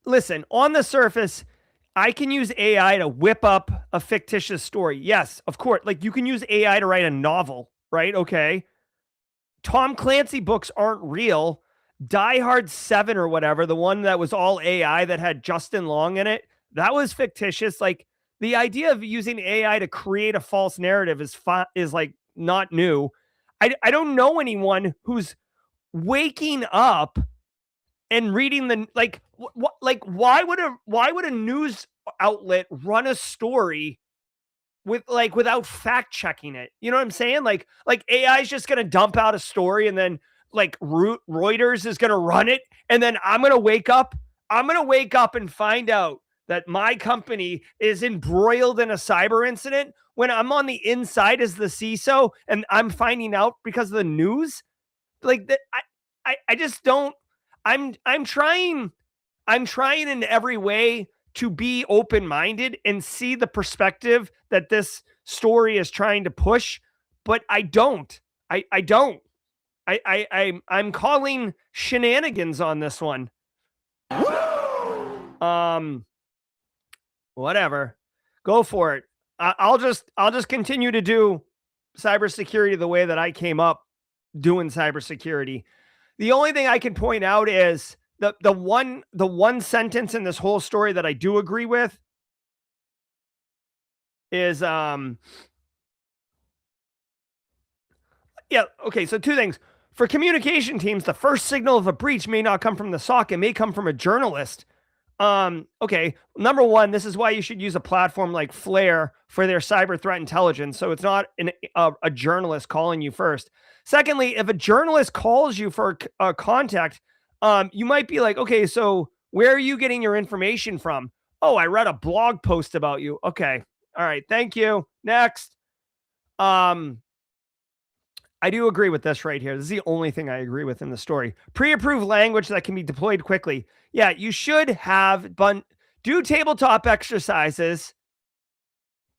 Listen, on the surface, I can use AI to whip up a fictitious story. Yes, of course. Like you can use AI to write a novel, right? Okay. Tom Clancy books aren't real. Die Hard 7 or whatever, the one that was all AI that had Justin Long in it, that was fictitious. Like the idea of using AI to create a false narrative is like not new. I don't know anyone who's waking up and reading the why would a news outlet run a story without fact checking it? You know what I'm saying? Like AI is just going to dump out a story and then like Reuters is going to run it. And then I'm going to wake up and find out that my company is embroiled in a cyber incident when I'm on the inside as the CISO and I'm finding out because of the news. Like that. I just don't, I'm trying in every way to be open-minded and see the perspective that this story is trying to push, but I don't. I'm calling shenanigans on this one. Whatever. Go for it. I'll just continue to do cybersecurity the way that I came up doing cybersecurity. The only thing I can point out is the one sentence in this whole story that I do agree with is yeah, okay, so two things. For communication teams, the first signal of a breach may not come from the SOC, it may come from a journalist. Okay, number one, this is why you should use a platform like Flare for their cyber threat intelligence, so it's not a journalist calling you first. Secondly, if a journalist calls you for a contact, you might be like, okay, so where are you getting your information from? Oh, I read a blog post about you. Okay, all right, thank you. Next. I do agree with this right here. This is the only thing I agree with in the story. Pre-approved language that can be deployed quickly. Yeah, you should have do tabletop exercises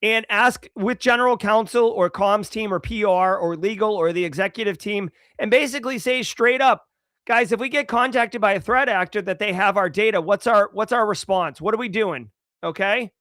and ask with general counsel or comms team or PR or legal or the executive team and basically say straight up, guys, if we get contacted by a threat actor that they have our data, what's our response? What are we doing? Okay.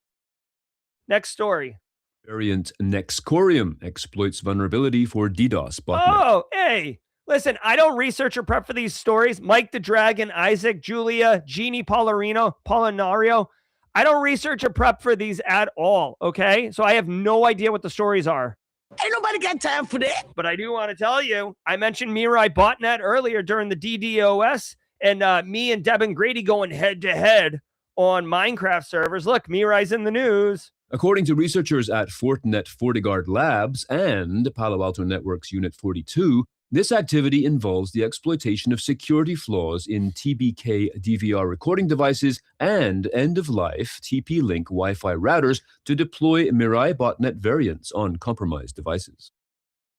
Next story. Variant Nexcorium exploits vulnerability for DDoS botnet. Oh, hey. Listen, I don't research or prep for these stories. Mike the Dragon, Isaac, Julia, Jeannie Polinario. I don't research or prep for these at all, okay? So I have no idea what the stories are. Ain't nobody got time for that. But I do want to tell you, I mentioned Mirai botnet earlier during the DDoS, and me and Devin Grady going head-to-head on Minecraft servers. Look, Mirai's in the news. According to researchers at Fortinet FortiGuard Labs and Palo Alto Networks Unit 42, this activity involves the exploitation of security flaws in TBK DVR recording devices and end-of-life TP-Link Wi-Fi routers to deploy Mirai botnet variants on compromised devices.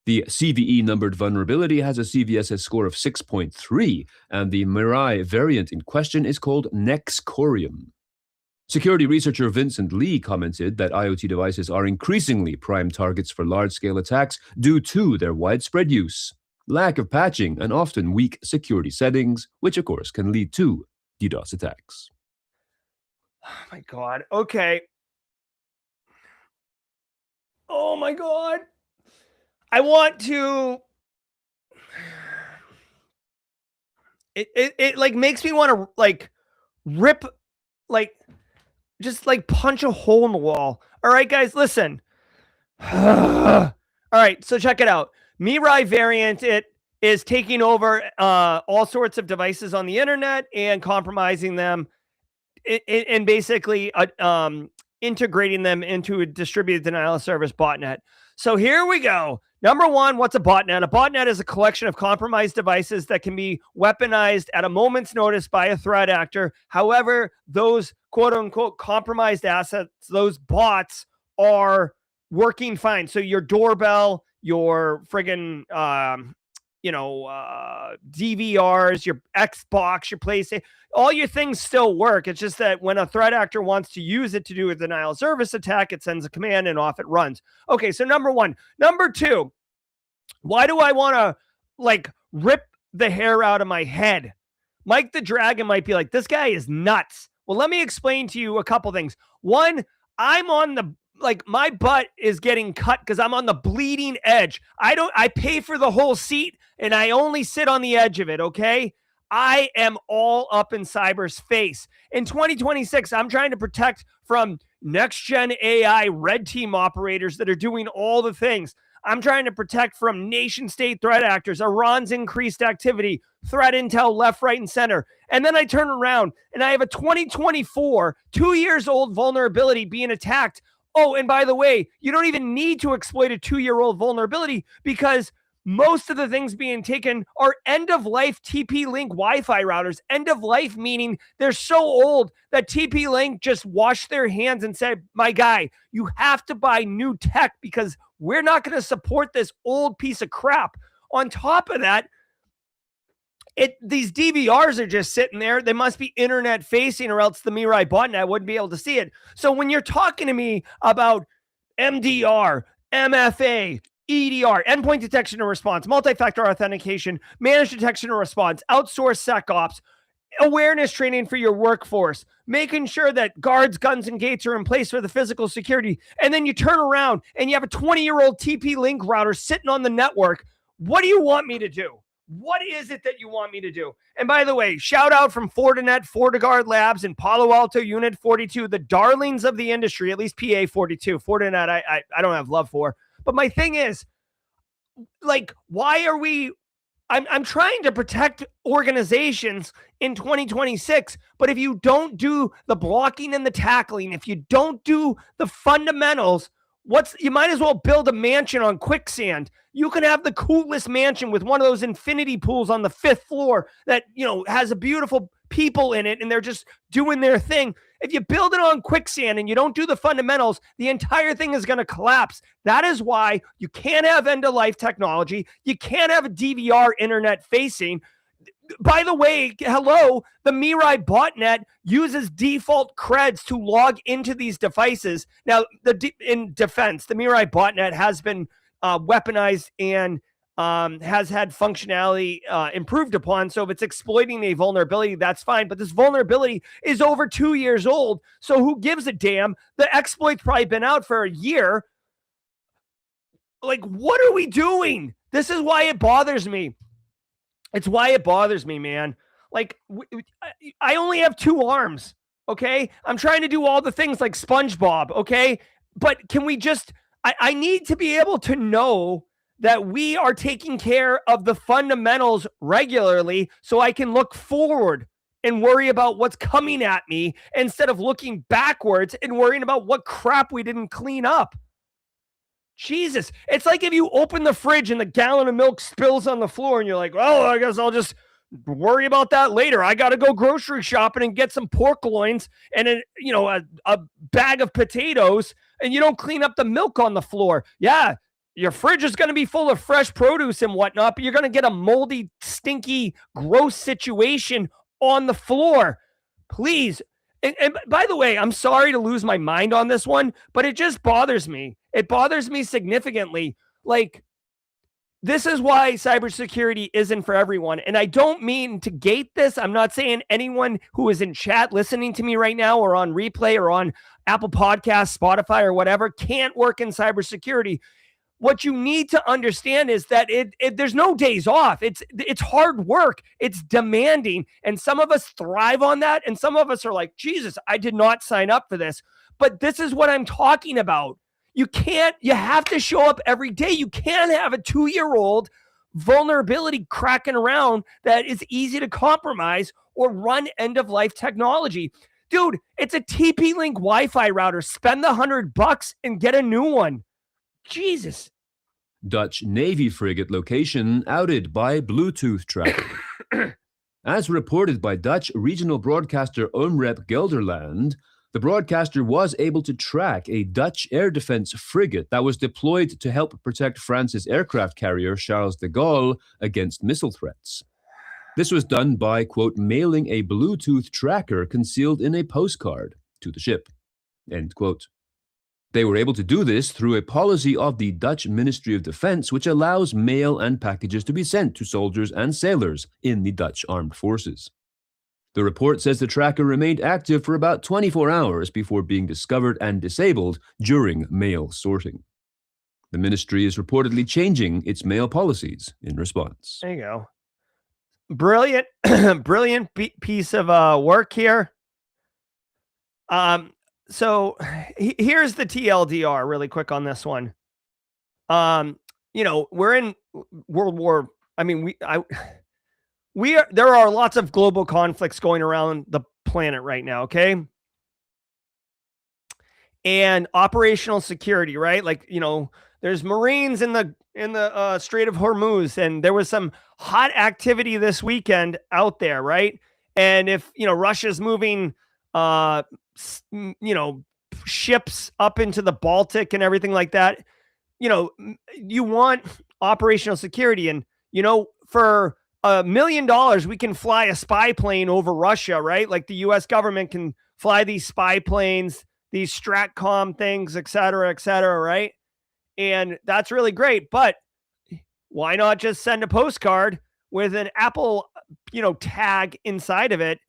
The CVE-numbered vulnerability has a CVSS score of 6.3, and the Mirai variant in question is called Nexcorium. Security researcher Vincent Lee commented that IoT devices are increasingly prime targets for large-scale attacks due to their widespread use, lack of patching, and often weak security settings, which of course can lead to DDoS attacks. Oh my God. Okay. Oh my God. I want to... It like makes me want to like rip, like just like punch a hole in the wall. All right, guys, listen. All right, so check it out. Mirai variant, it is taking over all sorts of devices on the internet and compromising them. and basically integrating them into a distributed denial of service botnet. So here we go. Number one, what's a botnet? A botnet is a collection of compromised devices that can be weaponized at a moment's notice by a threat actor. However, those quote unquote compromised assets, those bots are working fine. So your doorbell, your friggin' DVRs, your Xbox, your PlayStation, all your things still work. It's just that when a threat actor wants to use it to do a denial of service attack, it sends a command and off it runs. Okay, so number one. Number two, why do I want to rip the hair out of my head? Mike the Dragon might be like, this guy is nuts. Well, let me explain to you a couple things. One, I'm on the my butt is getting cut because I'm on the bleeding edge. I pay for the whole seat and I only sit on the edge of it, okay? I am all up in cyber's face. In 2026, I'm trying to protect from next-gen AI red team operators that are doing all the things. I'm trying to protect from nation-state threat actors, Iran's increased activity, threat intel left, right, and center. And then I turn around and I have a 2024, 2 years old vulnerability being attacked. Oh, and by the way, you don't even need to exploit a 2-year-old vulnerability because most of the things being taken are end-of-life TP-Link Wi-Fi routers. End-of-life meaning they're so old that TP-Link just washed their hands and said, my guy, you have to buy new tech because we're not going to support this old piece of crap. On top of that, these DVRs are just sitting there. They must be internet facing or else the Mirai botnet wouldn't be able to see it. So when you're talking to me about MDR, MFA, EDR, endpoint detection and response, multi-factor authentication, managed detection and response, outsourced SecOps, awareness training for your workforce, making sure that guards, guns, and gates are in place for the physical security, and then you turn around and you have a 20-year-old TP-Link router sitting on the network, what do you want me to do? What is it that you want me to do? And by the way, shout out from Fortinet, FortiGuard Labs, and Palo Alto Unit 42, the darlings of the industry, at least PA 42. Fortinet, I don't have love for. But my thing is, why are we... I'm trying to protect organizations in 2026, but if you don't do the blocking and the tackling, if you don't do the fundamentals, you might as well build a mansion on quicksand. You can have the coolest mansion with one of those infinity pools on the 5th floor that, has a beautiful people in it and they're just doing their thing. If you build it on quicksand and you don't do the fundamentals, the entire thing is going to collapse. That is why you can't have end-of-life technology. You can't have a DVR internet facing. By the way, hello, the Mirai botnet uses default creds to log into these devices. Now, in defense, the Mirai botnet has been weaponized and has had functionality improved upon. So if it's exploiting a vulnerability, that's fine. But this vulnerability is over 2 years old. So who gives a damn? The exploit's probably been out for a year. What are we doing? This is why it bothers me. It's why it bothers me, man. I only have 2 arms, okay? I'm trying to do all the things like SpongeBob, okay? But can we just... I need to be able to know that we are taking care of the fundamentals regularly so I can look forward and worry about what's coming at me instead of looking backwards and worrying about what crap we didn't clean up. Jesus, it's like if you open the fridge and the gallon of milk spills on the floor and you're like, well, I guess I'll just worry about that later. I got to go grocery shopping and get some pork loins and a bag of potatoes, and you don't clean up the milk on the floor. Yeah, your fridge is going to be full of fresh produce and whatnot, but you're going to get a moldy, stinky, gross situation on the floor. Please. And by the way, I'm sorry to lose my mind on this one, but it just bothers me. It bothers me significantly. This is why cybersecurity isn't for everyone. And I don't mean to gate this. I'm not saying anyone who is in chat listening to me right now or on replay or on Apple Podcasts, Spotify, or whatever can't work in cybersecurity. What you need to understand is that there's no days off. It's hard work. It's demanding. And some of us thrive on that. And some of us are like, Jesus, I did not sign up for this. But this is what I'm talking about. You have to show up every day. You can't have a 2-year-old vulnerability cracking around that is easy to compromise or run end-of-life technology. Dude, it's a TP-Link Wi-Fi router. Spend the $100 and get a new one. Jesus. Dutch Navy frigate location outed by Bluetooth tracker. As reported by Dutch regional broadcaster Omroep Gelderland, the broadcaster was able to track a Dutch air defense frigate that was deployed to help protect France's aircraft carrier Charles de Gaulle against missile threats. This was done by, quote, mailing a Bluetooth tracker concealed in a postcard to the ship, end quote. They were able to do this through a policy of the Dutch Ministry of Defense, which allows mail and packages to be sent to soldiers and sailors in the Dutch armed forces. The report says the tracker remained active for about 24 hours before being discovered and disabled during mail sorting. The ministry is reportedly changing its mail policies in response. There you go. Brilliant, brilliant piece of work here. So here's the TLDR really quick on this one. We're in World War. I mean, there are lots of global conflicts going around the planet right now. Okay. And operational security, right? Like, there's Marines in the Strait of Hormuz, and there was some hot activity this weekend out there, right? And if, Russia's moving, ships up into the Baltic and everything like that, you want operational security. And, for $1 million, we can fly a spy plane over Russia, right? Like the US government can fly these spy planes, these Stratcom things, et cetera, right? And that's really great. But why not just send a postcard with an Apple, tag inside of it?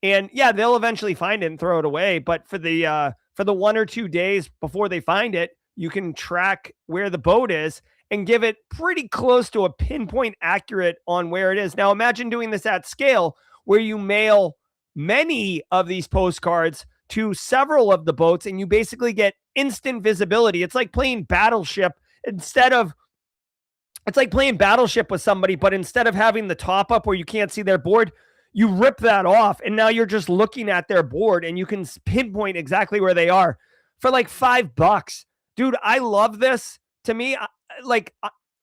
And yeah, they'll eventually find it and throw it away. But for the 1 or 2 days before they find it, you can track where the boat is and give it pretty close to a pinpoint accurate on where it is. Now imagine doing this at scale where you mail many of these postcards to several of the boats and you basically get instant visibility. It's like playing Battleship with somebody, but instead of having the top up where you can't see their board, you rip that off and now you're just looking at their board and you can pinpoint exactly where they are for like $5. Dude, I love this. To me,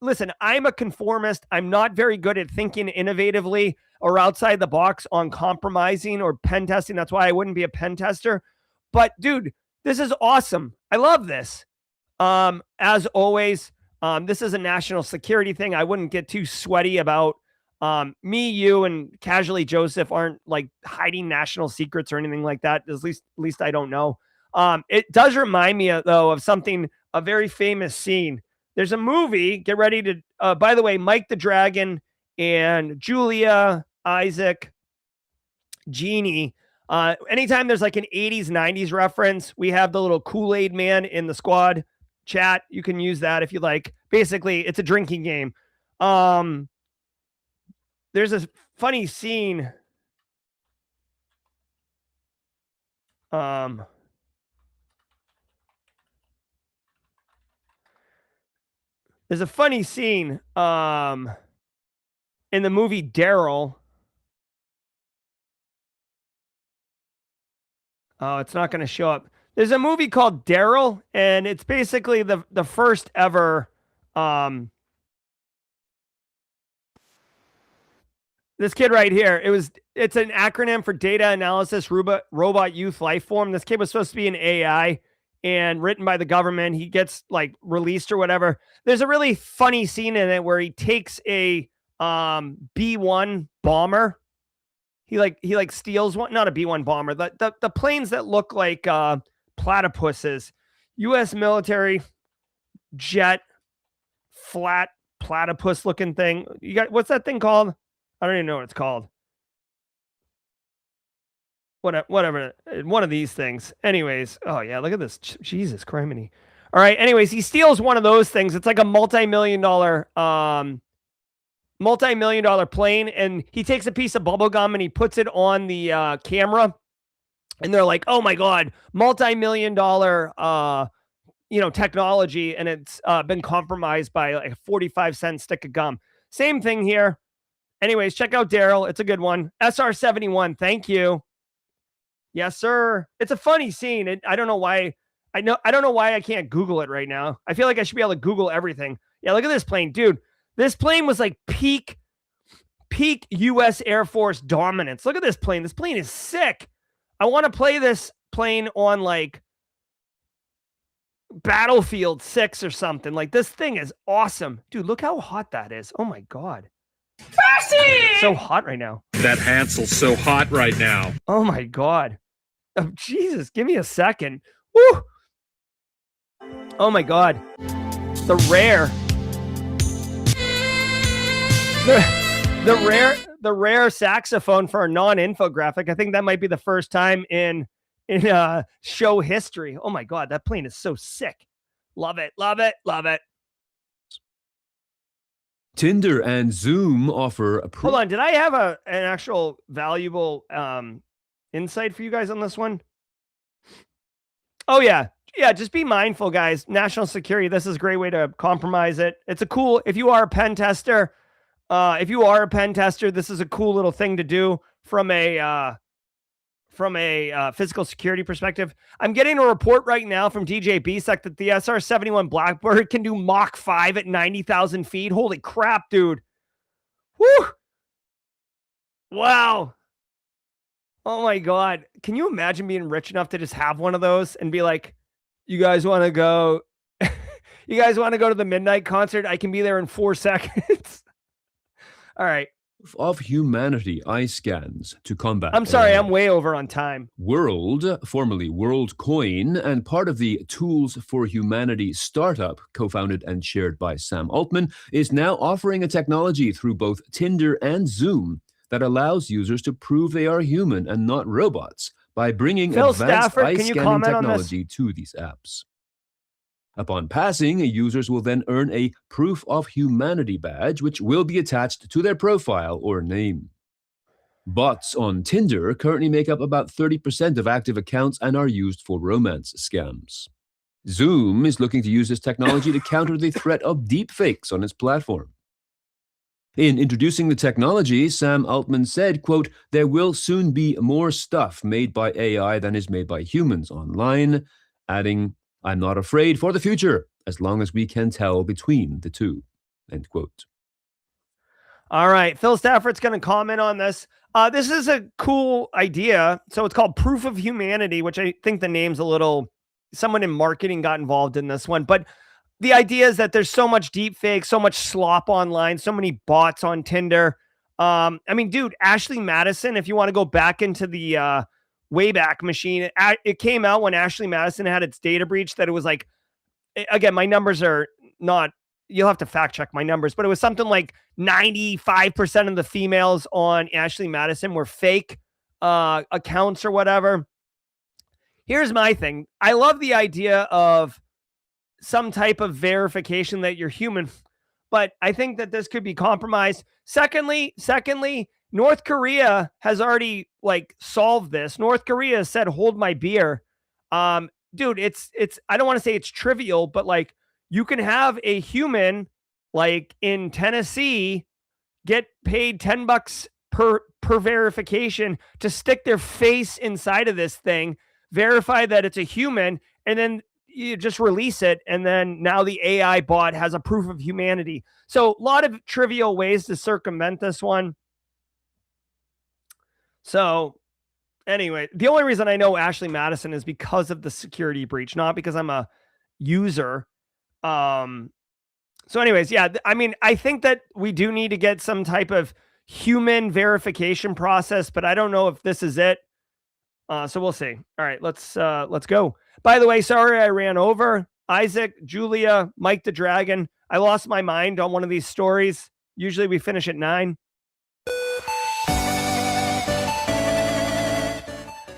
listen, I'm a conformist. I'm not very good at thinking innovatively or outside the box on compromising or pen testing. That's why I wouldn't be a pen tester. But dude, this is awesome. I love this. As always, this is a national security thing. I wouldn't get too sweaty about me, you, and Casually Joseph aren't like hiding national secrets or anything like that. At least I don't know. It does remind me though of something, a very famous scene. There's a movie, get ready to, by the way, Mike the Dragon and Julia, Isaac, Jeannie. Anytime there's like an 80s, 90s reference, we have the little Kool-Aid man in the squad chat. You can use that if you like. Basically, it's a drinking game. There's a funny scene. There's a funny scene in the movie Daryl. Oh, it's not going to show up. There's a movie called Daryl, and it's basically the first ever this kid right here. It's an acronym for Data Analysis Robot Youth Lifeform. This kid was supposed to be an AI and written by the government. He gets like released or whatever. There's a really funny scene in it where he takes a B-1 bomber. He steals one, not a B-1 bomber. The planes that look like platypuses, U.S. military jet, flat platypus looking thing. You got, what's that thing called? I don't even know what it's called. Whatever, one of these things. Anyways, oh yeah, look at this. Jesus criminy. All right, anyways, he steals one of those things. It's like a multi-million-dollar plane, and he takes a piece of bubble gum and he puts it on the camera, and they're like, oh my God, multi-million-dollar technology, and it's been compromised by like a 45-cent stick of gum. Same thing here. Anyways, check out Daryl. It's a good one. SR71, thank you. Yes, sir. It's a funny scene. I don't know why. I don't know why I can't Google it right now. I feel like I should be able to Google everything. Yeah, look at this plane, dude. This plane was like peak U.S. Air Force dominance. Look at this plane. This plane is sick. I want to play this plane on like Battlefield 6 or something. Like, this thing is awesome. Dude, look how hot that is. Oh my God. It's so hot right now. That Hansel's so hot right now. Oh my God. Oh, Jesus, give me a second. Woo! Oh my God. The rare saxophone for a non-infographic. I think that might be the first time in show history. Oh my God, that plane is so sick. Love it, love it, love it. Tinder and Zoom offer a Hold on, did I have an actual valuable insight for you guys on this one? Oh yeah. Yeah, just be mindful, guys. National security, this is a great way to compromise it. It's a cool, if you are a pen tester, this is a cool little thing to do from a physical security perspective. I'm getting a report right now from DJ BSEC that the SR-71 Blackbird can do Mach 5 at 90,000 feet. Holy crap, dude. Woo! Wow. Oh my God. Can you imagine being rich enough to just have one of those and be like, you guys want to go? You guys want to go to the midnight concert? I can be there in 4 seconds. All right. Of humanity eye scans to combat. I'm sorry, I'm way over on time. World, formerly WorldCoin, and part of the Tools for Humanity startup, co-founded and shared by Sam Altman, is now offering a technology through both Tinder and Zoom that allows users to prove they are human and not robots by bringing Phil advanced Stafford, eye can you scanning comment on technology to these apps. Upon passing, users will then earn a Proof of Humanity badge, which will be attached to their profile or name. Bots on Tinder currently make up about 30% of active accounts and are used for romance scams. Zoom is looking to use this technology to counter the threat of deepfakes on its platform. In introducing the technology, Sam Altman said, quote, "There will soon be more stuff made by AI than is made by humans online," adding, "I'm not afraid for the future, as long as we can tell between the two," end quote. All right. Phil Stafford's going to comment on this. This is a cool idea. So it's called Proof of Humanity, which I think the name's a little, someone in marketing got involved in this one. But the idea is that there's so much deep fake, so much slop online, so many bots on Tinder. I mean, dude, Ashley Madison, if you want to go back into the Wayback Machine, it came out when Ashley Madison had its data breach that it was like, again, my numbers are not, you'll have to fact check my numbers, but it was something like 95% of the females on Ashley Madison were fake accounts or whatever. Here's my thing. I love the idea of some type of verification that you're human, but I think that this could be compromised. Secondly, North Korea has already like solved this. North Korea said, "Hold my beer." Dude, it's, I don't want to say it's trivial, but like you can have a human like in Tennessee get paid $10 per verification to stick their face inside of this thing, verify that it's a human, and then you just release it, and then now the AI bot has a proof of humanity. So a lot of trivial ways to circumvent this one. So anyway, the only reason I know Ashley Madison is because of the security breach, not because I'm a user. So anyways, yeah, I mean, I think that we do need to get some type of human verification process, but I don't know if this is it. So we'll see. All right, let's go. By the way, sorry I ran over. Isaac, Julia, Mike the Dragon. I lost my mind on one of these stories. Usually we finish at 9.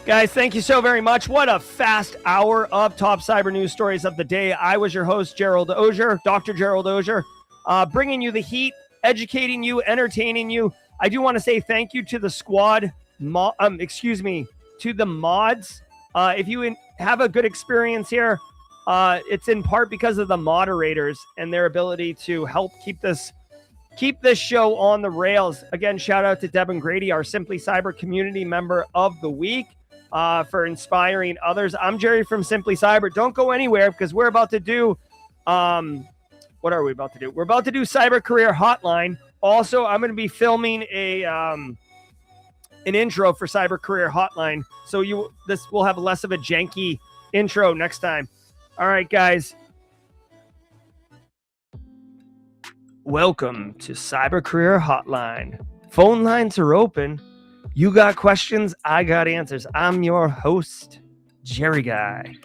Guys, thank you so very much. What a fast hour of top cyber news stories of the day. I was your host, Gerald Auger, Dr. Gerald Auger, bringing you the heat, educating you, entertaining you. I do want to say thank you to the squad, to the mods. If you have a good experience here, it's in part because of the moderators and their ability to help keep this show on the rails. Again, shout out to Devin Grady, our Simply Cyber Community Member of the Week. for inspiring others. I'm Jerry from Simply Cyber. Don't go anywhere because we're about to do, what are we about to do? We're about to do Cyber Career Hotline. Also, I'm going to be filming an intro for Cyber Career Hotline. So this will have less of a janky intro next time. All right, guys. Welcome to Cyber Career Hotline. Phone lines are open. You got questions, I got answers. I'm your host, Jerry Guy,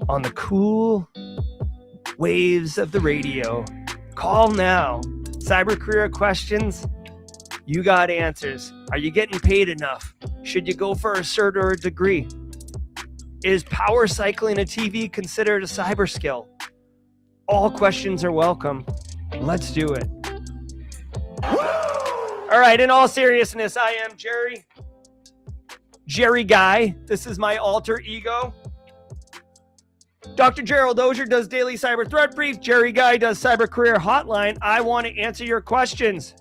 on the cool waves of the radio. Call now. Cyber career questions, you got answers. Are you getting paid enough? Should you go for a cert or a degree? Is power cycling a TV considered a cyber skill? All questions are welcome. Let's do it. All right, in all seriousness, I am Jerry Guy. This is my alter ego. Dr. Gerald Auger does Daily Cyber Threat Brief. Jerry Guy does Cyber Career Hotline. I want to answer your questions.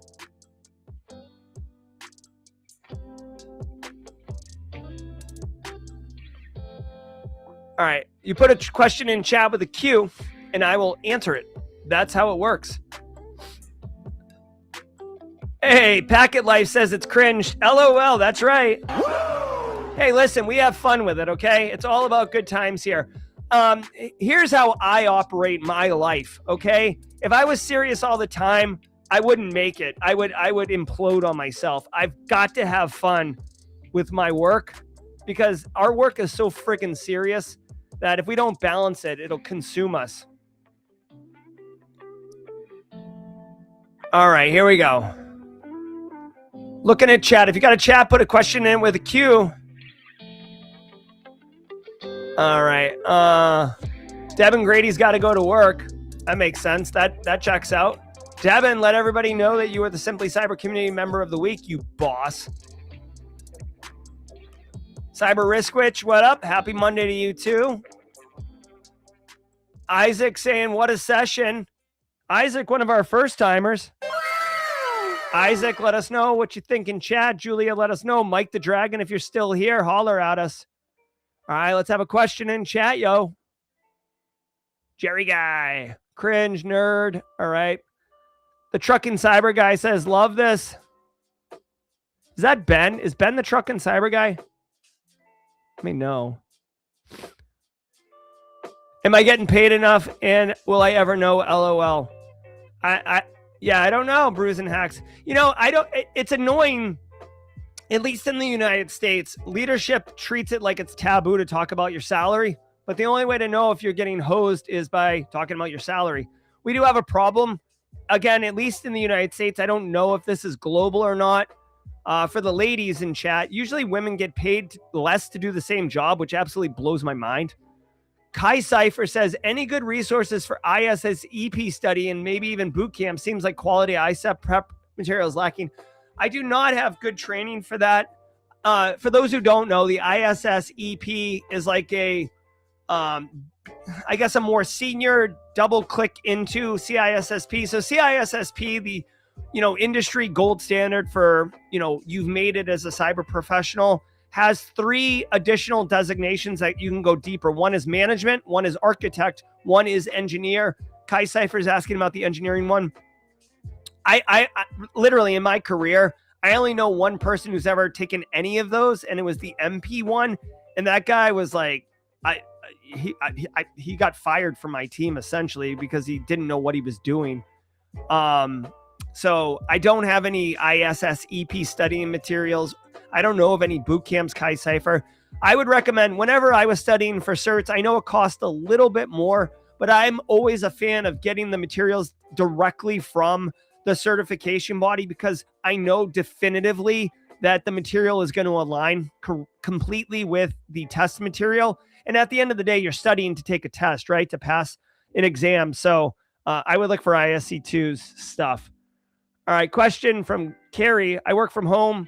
All right, you put a question in chat with a Q, and I will answer it. That's how it works. Hey, Packet Life says it's cringe. LOL, that's right. Hey, listen, we have fun with it, okay? It's all about good times here. Here's how I operate my life, okay? If I was serious all the time, I wouldn't make it. I would implode on myself. I've got to have fun with my work because our work is so freaking serious that if we don't balance it, it'll consume us. All right, here we go. Looking at chat. If you got a chat, put a question in with a Q. All right. Devin Grady's got to go to work. That makes sense. That checks out. Devin, let everybody know that you are the Simply Cyber Community Member of the Week, you boss. Cyber Riskwitch, what up? Happy Monday to you too. Isaac saying, what a session. Isaac, one of our first timers. Isaac, let us know what you think in chat. Julia, let us know. Mike the Dragon, if you're still here, holler at us. All right, let's have a question in chat, yo. Jerry Guy, cringe nerd. All right. The Trucking Cyber Guy says, love this. Is that Ben? Is Ben the Trucking Cyber Guy? I mean, no. Am I getting paid enough? And will I ever know? LOL. Yeah, I don't know, Bruise and Hacks. You know, it's annoying, at least in the United States. Leadership treats it like it's taboo to talk about your salary, but the only way to know if you're getting hosed is by talking about your salary. We do have a problem. Again, at least in the United States, I don't know if this is global or not. For the ladies in chat, usually women get paid less to do the same job, which absolutely blows my mind. Kai Cypher says, any good resources for ISSEP study and maybe even boot camp? Seems like quality ISEP prep material is lacking. I do not have good training for that. For those who don't know, the ISSEP is like a, I guess a more senior double click into CISSP. So CISSP, the, industry gold standard for, you've made it as a cyber professional, has 3 additional designations that you can go deeper. One is management, one is architect, one is engineer. Kai Cypher is asking about the engineering one. I literally in my career, I only know one person who's ever taken any of those, and it was the MP one. And that guy was like, he got fired from my team essentially because he didn't know what he was doing. So I don't have any ISSEP studying materials. I don't know of any boot camps, Kai Cypher. I would recommend whenever I was studying for certs, I know it costs a little bit more, but I'm always a fan of getting the materials directly from the certification body because I know definitively that the material is going to align completely with the test material. And at the end of the day, you're studying to take a test, right? To pass an exam. So I would look for ISC2's stuff. All right. Question from Carrie. I work from home.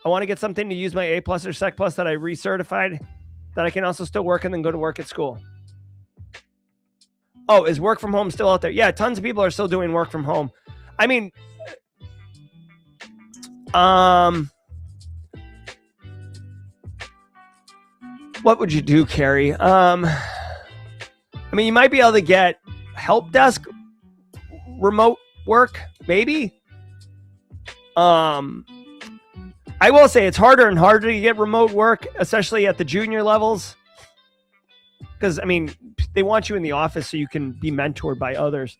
I want to get something to use my A+ or Sec+ that I recertified that I can also still work and then go to work at school. Oh, is work from home still out there? Yeah, tons of people are still doing work from home. I mean, What would you do, Carrie? I mean, you might be able to get help desk remote work, maybe. I will say it's harder and harder to get remote work, especially at the junior levels. Because, I mean, they want you in the office so you can be mentored by others.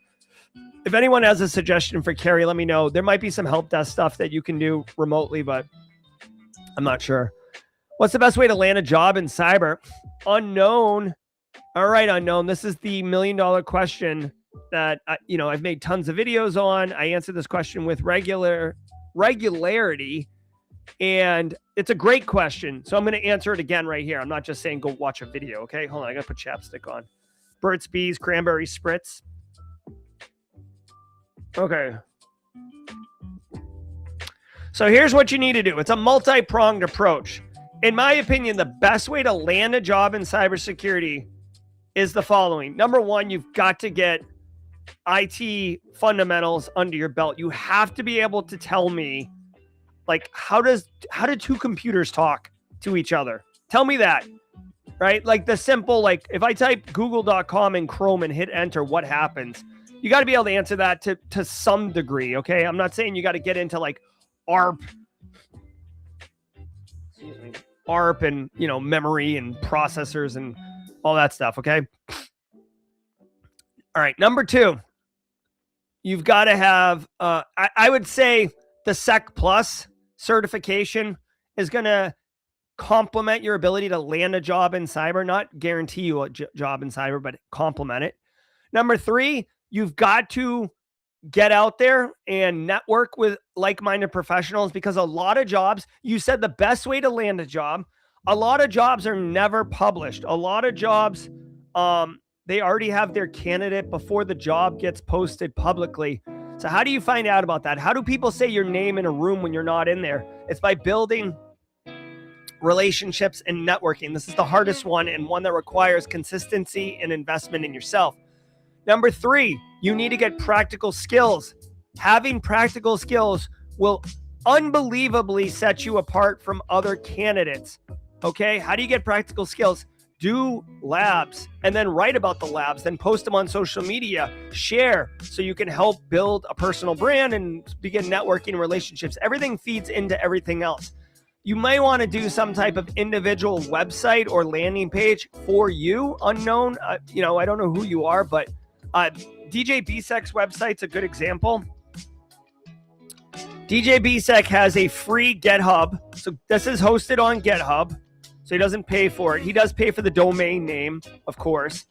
If anyone has a suggestion for Carrie, let me know. There might be some help desk stuff that you can do remotely, but I'm not sure. What's the best way to land a job in cyber? Unknown. All right, unknown. This is the $1 million question that I've made tons of videos on. I answer this question with regularity, and it's a great question. So I'm going to answer it again right here. I'm not just saying go watch a video. Okay, hold on. I got to put chapstick on. Burt's Bees Cranberry Spritz. Okay. So here's what you need to do. It's a multi-pronged approach. In my opinion, the best way to land a job in cybersecurity is the following. Number one, you've got to get IT fundamentals under your belt. You have to be able to tell me, like, how do two computers talk to each other? Tell me that, right? Like the simple, like if I type google.com in Chrome and hit enter, what happens? You got to be able to answer that to some degree, okay? I'm not saying you got to get into like ARP and, memory and processors and all that stuff, okay? All right, number two, you've got to have, I would say the Sec Plus certification is going to complement your ability to land a job in cyber, not guarantee you a job in cyber, but complement it. Number three, you've got to get out there and network with like-minded professionals, because a lot of jobs, you said the best way to land a job, a lot of jobs are never published. A lot of jobs, they already have their candidate before the job gets posted publicly. So how do you find out about that? How do people say your name in a room when you're not in there? It's by building relationships and networking. This is the hardest one, and one that requires consistency and investment in yourself. Number three, you need to get practical skills. Having practical skills will unbelievably set you apart from other candidates. Okay, how do you get practical skills? Do labs and then write about the labs, then post them on social media, share so you can help build a personal brand and begin networking relationships. Everything feeds into everything else. You may want to do some type of individual website or landing page for you, unknown. I don't know who you are, but DJ BSEC's website's a good example. DJ BSEC has a free GitHub. So this is hosted on GitHub. So he doesn't pay for it. He does pay for the domain name, of course.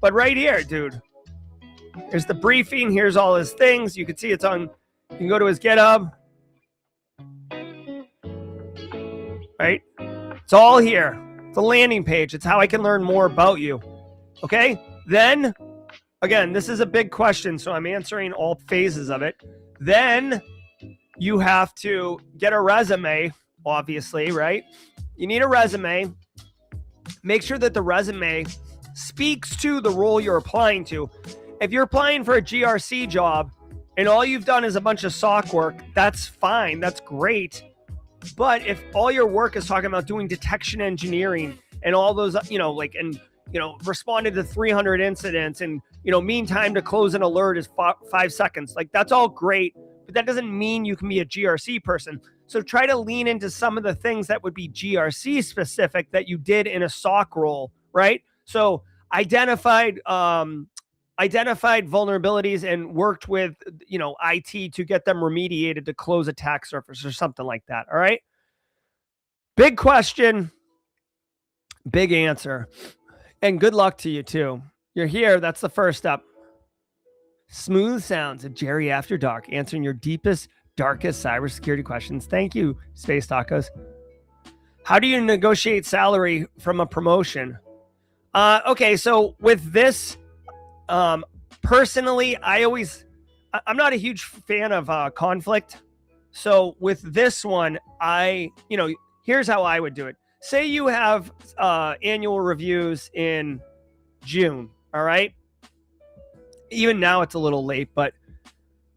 But right here, dude, here's the briefing. Here's all his things. You can see it's on, you can go to his GitHub. Right? It's all here. It's a landing page. It's how I can learn more about you. Okay? Then, again, this is a big question, so I'm answering all phases of it. Then you have to get a resume, obviously, right? You need a resume. Make sure that the resume speaks to the role you're applying to. If you're applying for a GRC job and all you've done is a bunch of SOC work, that's fine. That's great. But if all your work is talking about doing detection engineering and all those, responded to 300 incidents and, mean time to close an alert is 5 seconds. Like, that's all great, but that doesn't mean you can be a GRC person. So try to lean into some of the things that would be GRC specific that you did in a SOC role, right? So identified vulnerabilities and worked with, IT to get them remediated to close attack surface or something like that. All right. Big question, big answer, and good luck to you too. You're here. That's the first step. Smooth sounds of Jerry After Dark, answering your deepest, darkest cybersecurity questions. Thank you, Space Tacos. How do you negotiate salary from a promotion? Okay, so with this, personally, I'm not a huge fan of conflict. So with this one, here's how I would do it. Say you have annual reviews in June, all right? Even now it's a little late, but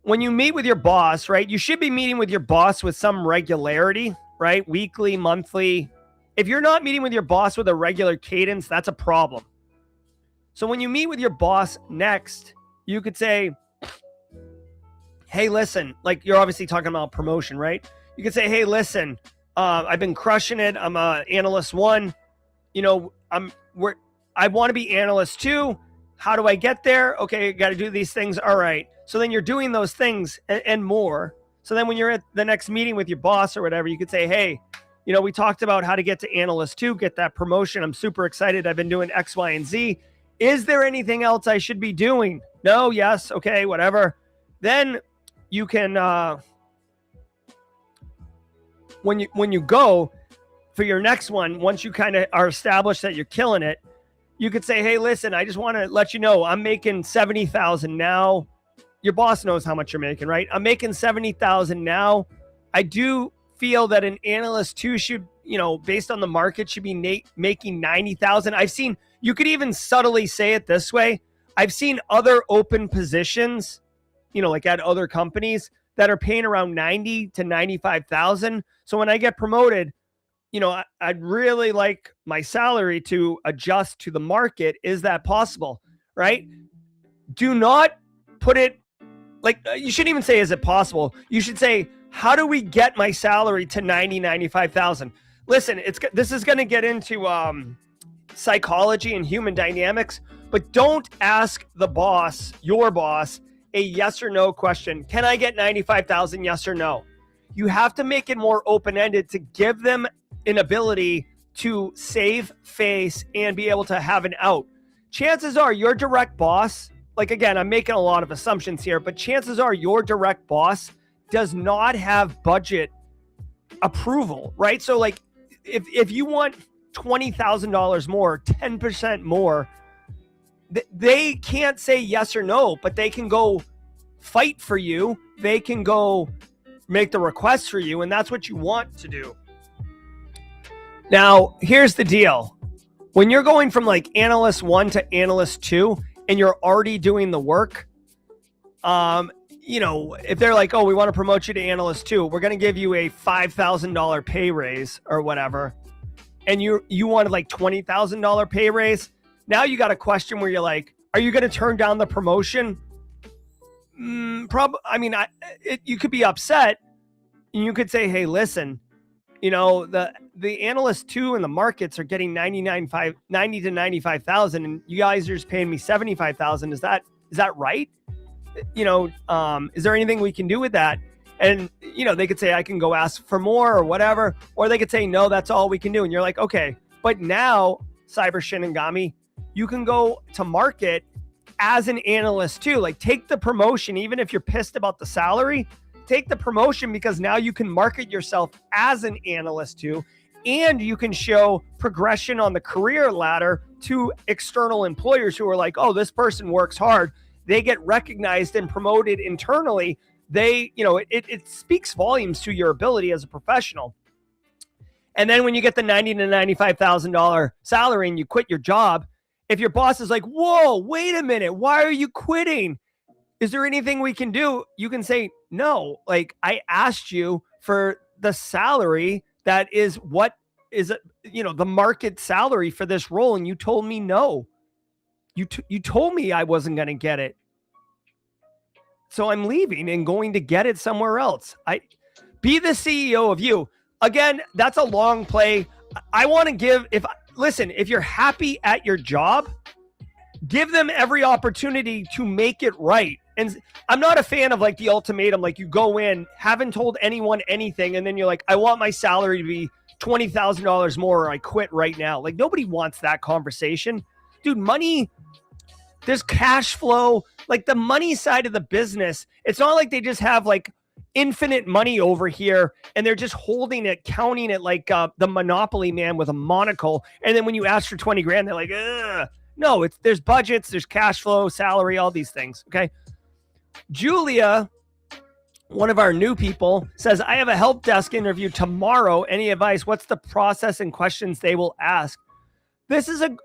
when you meet with your boss, right, you should be meeting with your boss with some regularity, right? Weekly, monthly, If you're not meeting with your boss with a regular cadence, that's a problem. So when you meet with your boss next, you could say, hey, listen, like you're obviously talking about promotion, right? You could say, hey, listen, I've been crushing it. I'm analyst 1. You know, I want to be analyst 2. How do I get there? Okay, got to do these things. All right. So then you're doing those things and more. So then when you're at the next meeting with your boss or whatever, you could say, hey, you know, we talked about how to get to analyst 2, get that promotion. I'm super excited. I've been doing X, Y, and Z. Is there anything else I should be doing? No, yes, okay, whatever. Then you can, when you go for your next one, once you kind of are established that you're killing it, you could say, hey, listen, I just want to let you know I'm making 70,000 now. Your boss knows how much you're making, right? I'm making 70,000 now. I do feel that an analyst 2 should, you know, based on the market, should be making 90,000. I've seen, you could even subtly say it this way. I've seen other open positions, you know, like at other companies that are paying around 90 to 95,000. So when I get promoted, you know, I'd really like my salary to adjust to the market. Is that possible? Right? Do not put it like, you shouldn't even say, is it possible? You should say, how do we get my salary to 90, 95,000? Listen, this is going to get into psychology and human dynamics, but don't ask the boss, your boss, a yes or no question. Can I get 95,000? Yes or no? You have to make it more open-ended to give them an ability to save face and be able to have an out. Chances are your direct boss, like again, I'm making a lot of assumptions here, but chances are your direct boss does not have budget approval, right? So like if you want $20,000 more, 10% more, they can't say yes or no, but they can go fight for you. They can go make the request for you, and that's what you want to do. Now, here's the deal. When you're going from like analyst 1 to analyst 2 and you're already doing the work, you know, if they're like, oh, we want to promote you to analyst 2, we're going to give you a $5,000 pay raise or whatever, and you wanted like $20,000 pay raise, now you got a question where you're like, are you going to turn down the promotion? I mean, you could be upset, and you could say, hey, listen, you know, the analyst 2 and the markets are getting 90 to 95,000, and you guys are just paying me 75,000. Is that right? You know, is there anything we can do with that? And, you know, they could say, I can go ask for more or whatever, or they could say, no, that's all we can do. And you're like, okay, but now Cyber Shinigami, you can go to market as an analyst too. Like, take the promotion, even if you're pissed about the salary, take the promotion, because now you can market yourself as an analyst too, and you can show progression on the career ladder to external employers who are like, oh, this person works hard. They get recognized and promoted internally. They, you know, it speaks volumes to your ability as a professional. And then when you get the $90,000 to $95,000 salary and you quit your job, if your boss is like, whoa, wait a minute, why are you quitting? Is there anything we can do? You can say, no, like, I asked you for the salary that is what is, you know, the market salary for this role, and you told me no. You told me I wasn't going to get it. So I'm leaving and going to get it somewhere else. Be the CEO of you. Again, that's a long play. I want to give, if you're happy at your job, give them every opportunity to make it right. And I'm not a fan of like the ultimatum, like you go in, haven't told anyone anything, and then you're like, I want my salary to be $20,000 more, or I quit right now. Like, nobody wants that conversation. Dude, money, there's cash flow, like the money side of the business. It's not like they just have like infinite money over here and they're just holding it, counting it like the Monopoly man with a monocle. And then when you ask for 20 grand, they're like, ugh. No, there's budgets, there's cash flow, salary, all these things. Okay. Julia, one of our new people, says, I have a help desk interview tomorrow. Any advice? What's the process and questions they will ask? This is a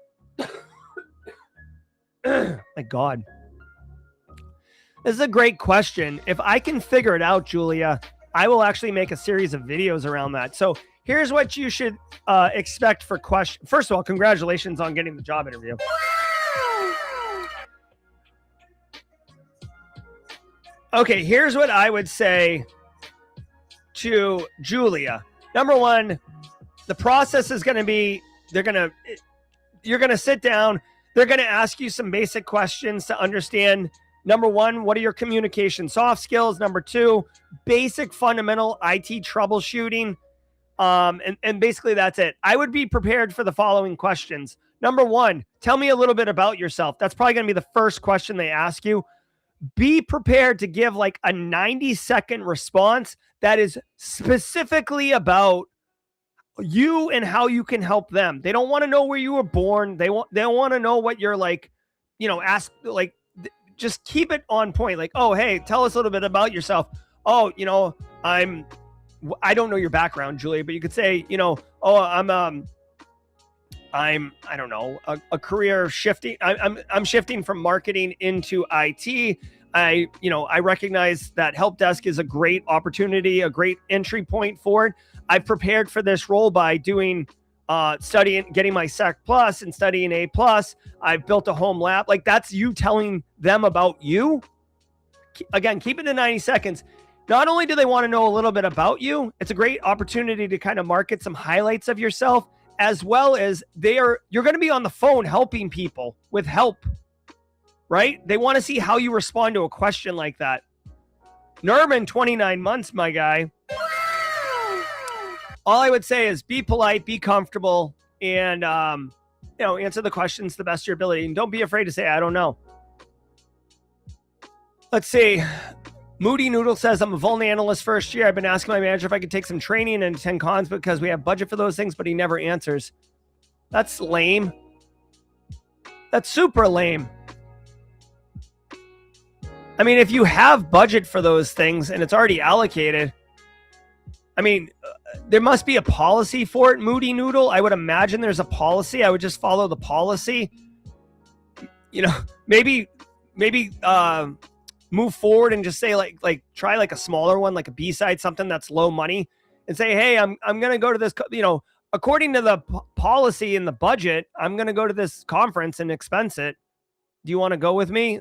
my God. This is a great question. If I can figure it out, Julia, I will actually make a series of videos around that. So here's what you should expect for question. First of all, congratulations on getting the job interview. Okay, here's what I would say to Julia. Number one, the process is going to be, you're going to sit down. They're going to ask you some basic questions to understand. Number one, what are your communication soft skills? Number two, basic fundamental IT troubleshooting. And basically that's it. I would be prepared for the following questions. Number one, tell me a little bit about yourself. That's probably going to be the first question they ask you. Be prepared to give like a 90-second response that is specifically about you and how you can help them. They don't want to know where you were born. They don't want to know what you're like, ask, like, just keep it on point. Like, oh, hey, tell us a little bit about yourself. Oh, I don't know your background, Julia, but you could say, I'm I don't know, a career shifting. I'm shifting from marketing into IT. I recognize that help desk is a great opportunity, a great entry point for it. I've prepared for this role by doing studying, getting my SEC plus and studying A plus. I've built a home lab. Like, that's you telling them about you. Again, keep it to 90 seconds. Not only do they want to know a little bit about you, it's a great opportunity to kind of market some highlights of yourself, as well as you're going to be on the phone helping people with help, right? They want to see how you respond to a question like that. Nerman, 29 months, my guy. All I would say is be polite, be comfortable, and, answer the questions to the best of your ability. And don't be afraid to say, I don't know. Let's see. Moody Noodle says, I'm a vuln analyst first year. I've been asking my manager if I could take some training and attend cons because we have budget for those things, but he never answers. That's lame. That's super lame. I mean, if you have budget for those things and it's already allocated, I mean, there must be a policy for it, Moody Noodle. I would imagine there's a policy. I would just follow the policy. Maybe move forward and just say like try like a smaller one, like a B-side, something that's low money, and say, hey, I'm going to go to this, according to the policy and the budget, I'm going to go to this conference and expense it. Do you want to go with me?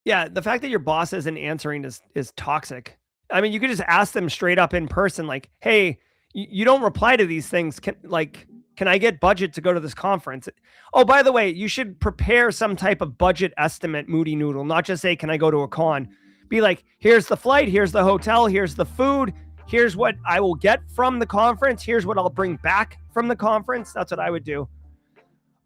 Yeah, the fact that your boss isn't answering is toxic. I mean, you could just ask them straight up in person, like, hey, you don't reply to these things. Can I get budget to go to this conference? Oh, by the way, you should prepare some type of budget estimate, Moody Noodle, not just say, can I go to a con? Be like, here's the flight, here's the hotel, here's the food, here's what I will get from the conference, here's what I'll bring back from the conference. That's what I would do.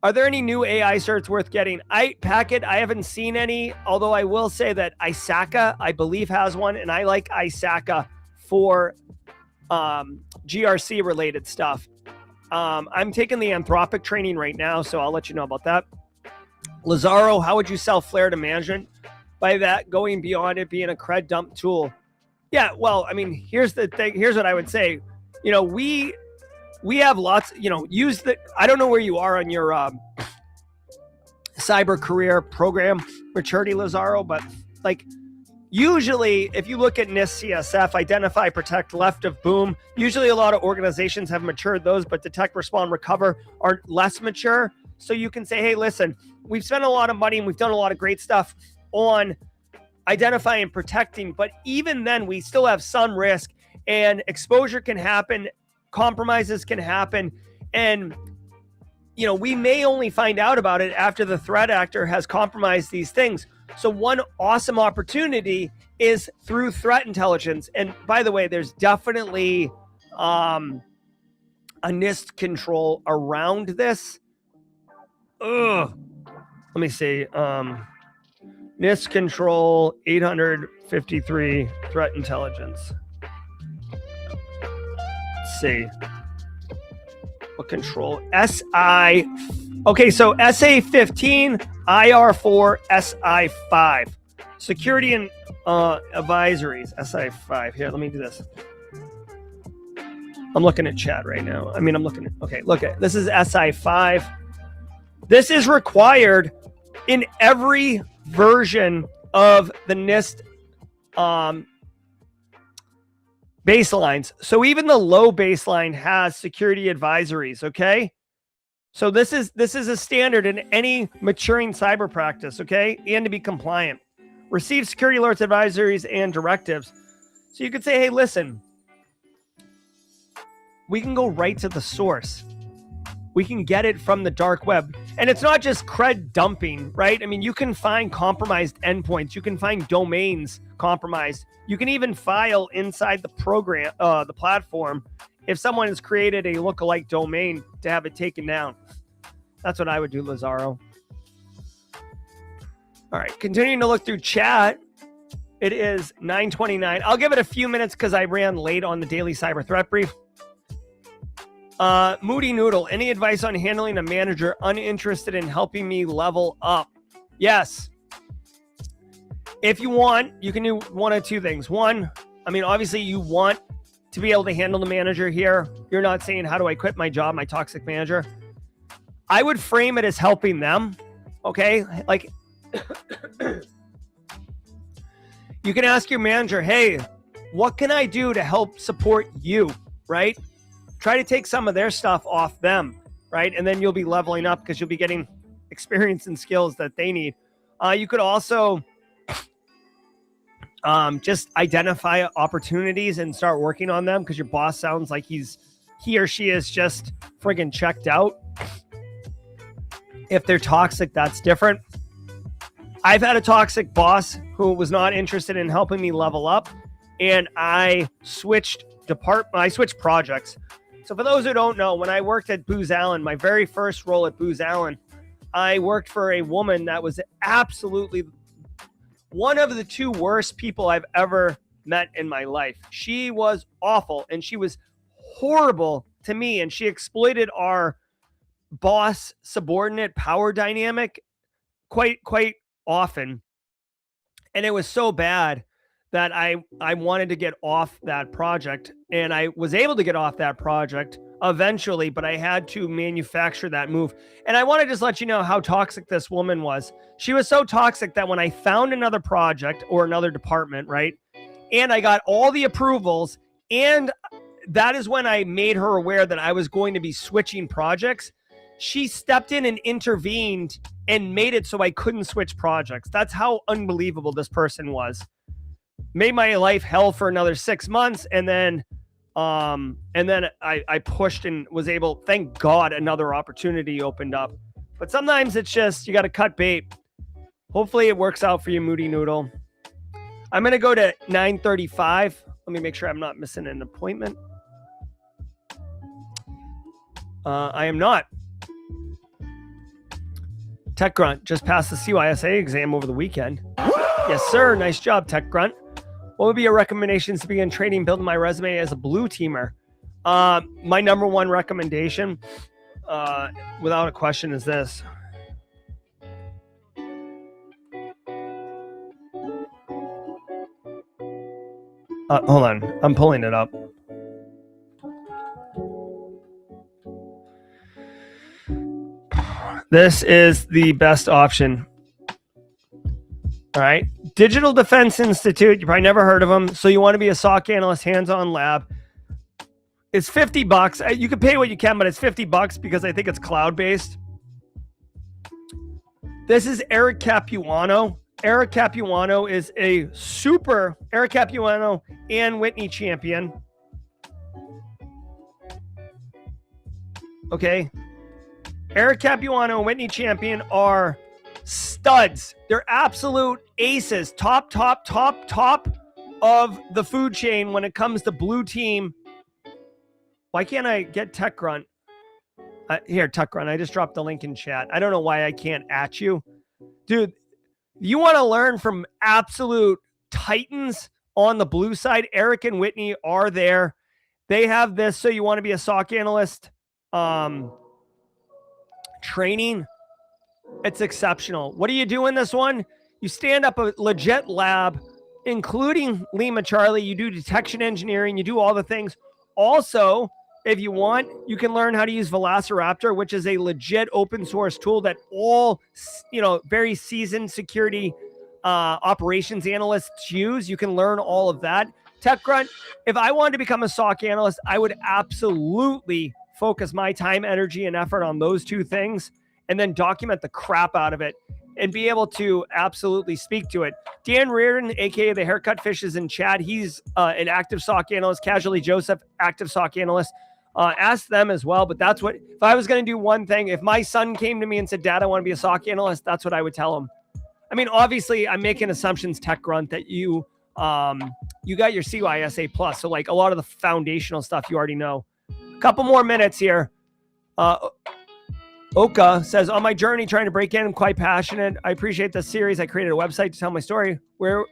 Are there any new AI certs worth getting? Packet, I haven't seen any, although I will say that ISACA, I believe, has one, and I like ISACA for GRC related stuff. I'm taking the Anthropic training right now, so I'll let you know about that. Lazaro, how would you sell Flare to management? By that, going beyond it being a cred dump tool. Yeah, well, I mean, here's the thing. Here's what I would say. We have lots, use the, I don't know where you are on your cyber career program maturity, Lazaro, but like, usually, if you look at NIST CSF, identify, protect, left of boom, usually a lot of organizations have matured those, but detect, respond, recover are less mature. So you can say, hey, listen, we've spent a lot of money and we've done a lot of great stuff on identifying and protecting, but even then we still have some risk and exposure can happen, compromises can happen. And, we may only find out about it after the threat actor has compromised these things. So one awesome opportunity is through threat intelligence. And by the way, there's definitely a NIST control around this. Let me see. NIST control 853 threat intelligence. Let's see. What control? SI. Okay, so SA15, IR4, SI5. Security and advisories, SI5. Here, let me do this. I'm looking at chat right now. Okay, look at this is SI5. This is required in every version of the NIST baselines. So even the low baseline has security advisories, okay? So this is a standard in any maturing cyber practice, okay? And to be compliant. Receive security alerts, advisories, and directives. So you could say, hey, listen, we can go right to the source. We can get it from the dark web. And it's not just cred dumping, right? I mean, you can find compromised endpoints. You can find domains compromised. You can even file inside the program, the platform, if someone has created a lookalike domain to have it taken down. That's what I would do, Lazaro. All right, continuing to look through chat. It is 9:29. I'll give it a few minutes because I ran late on the daily cyber threat brief. Moody Noodle, any advice on handling a manager uninterested in helping me level up? Yes. If you want, you can do one of two things. One, I mean, obviously you want to be able to handle the manager here. You're not saying, how do I quit my job, my toxic manager? I would frame it as helping them, okay? Like, you can ask your manager, hey, what can I do to help support you, right? Try to take some of their stuff off them, right? And then you'll be leveling up because you'll be getting experience and skills that they need. You could also just identify opportunities and start working on them because your boss sounds like he or she is just friggin' checked out. If they're toxic, that's different. I've had a toxic boss who was not interested in helping me level up, and I switched projects. So for those who don't know, when I worked at Booz Allen, my very first role at Booz Allen, I worked for a woman that was absolutely one of the two worst people I've ever met in my life. She was awful, and she was horrible to me, and she exploited our boss subordinate power dynamic quite often. And it was so bad that I wanted to get off that project, and I was able to get off that project eventually, but I had to manufacture that move. And I want to just let you know how toxic this woman was. She was so toxic that when I found another project or another department, right, and I got all the approvals, and that is when I made her aware that I was going to be switching projects, she stepped in and intervened and made it so I couldn't switch projects. That's how unbelievable this person was. Made my life hell for another 6 months, and then I pushed and was able, thank God, another opportunity opened up. But sometimes it's just, you got to cut bait. Hopefully it works out for you, Moody Noodle. I'm going to go to 9:35. Let me make sure I'm not missing an appointment. I am not. Tech Grunt just passed the CYSA exam over the weekend. Yes, sir. Nice job, Tech Grunt. What would be your recommendations to begin training, building my resume as a blue teamer? My number one recommendation, without a question, is this. Hold on. I'm pulling it up. This is the best option. All right. Digital Defense Institute. You probably never heard of them. So you want to be a SOC analyst, hands-on lab. It's $50. You can pay what you can, but it's $50 because I think it's cloud-based. This is Eric Capuano. Eric Capuano is a super Eric Capuano and Whitney champion. Okay. Eric Capuano and Whitney Champion are studs. They're absolute aces. Top of the food chain when it comes to blue team. Why can't I get Tech Grunt? Here, Tech Grunt. I just dropped the link in chat. I don't know why I can't at you. Dude, you want to learn from absolute titans on the blue side. Eric and Whitney are there. They have this. So you want to be a SOC analyst. Training, it's exceptional. What do you do in this one? You stand up a legit lab, including Lima Charlie. You do detection engineering. You do all the things. Also, if you want, you can learn how to use Velociraptor, which is a legit open source tool that all, very seasoned security operations analysts use. You can learn all of that. Tech Grunt, if I wanted to become a SOC analyst, I would absolutely focus my time, energy, and effort on those two things and then document the crap out of it and be able to absolutely speak to it. Dan Reardon, aka the Haircut Fish, is in chat. He's an active SOC analyst. Casually Joseph, active SOC analyst. Ask them as well. But that's what, if I was going to do one thing, if my son came to me and said, Dad, I want to be a SOC analyst, that's what I would tell him. I mean, obviously, I'm making assumptions, Tech Grunt, that you got your CYSA plus. So like a lot of the foundational stuff you already know. A couple more minutes here. Oka says, on my journey trying to break in, I'm quite passionate. I appreciate the series. I created a website to tell my story. Where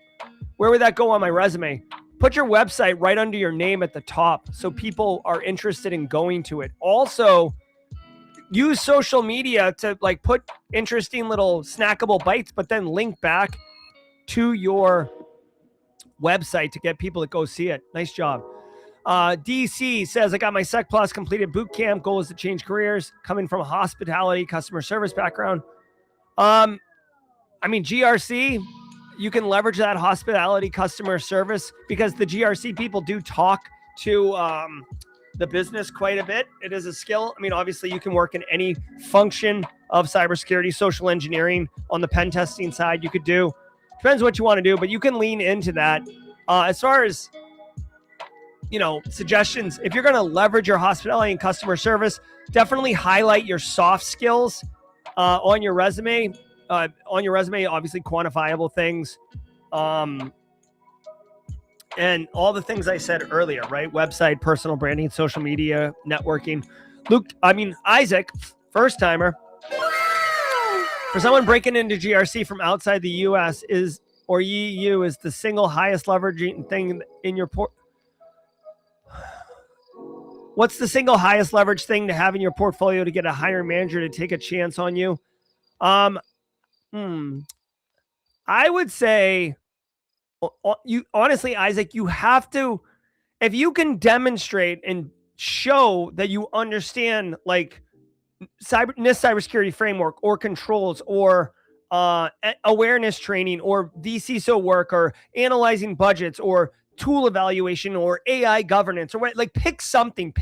would that go on my resume? Put your website right under your name at the top so people are interested in going to it. Also, use social media to like put interesting little snackable bites, but then link back to your website to get people to go see it. Nice job. DC says, I got my Sec Plus completed boot camp. Goal is to change careers. Coming from a hospitality customer service background. I mean, GRC, you can leverage that hospitality customer service because the GRC people do talk to the business quite a bit. It is a skill. I mean, obviously you can work in any function of cybersecurity, social engineering on the pen testing side. You could do, depends what you want to do, but you can lean into that. As far as, you know, suggestions, if you're going to leverage your hospitality and customer service, definitely highlight your soft skills on your resume. Obviously quantifiable things. And all the things I said earlier, right? Website, personal branding, social media, networking. Isaac, first timer. For someone breaking into GRC from outside the US or EU is the single highest leveraging thing in your What's the single highest leverage thing to have in your portfolio to get a hiring manager to take a chance on you? I would say, honestly, Isaac, you have to, if you can demonstrate and show that you understand like NIST cybersecurity framework or controls or awareness training or vCISO work or analyzing budgets or tool evaluation or AI governance or what, like pick something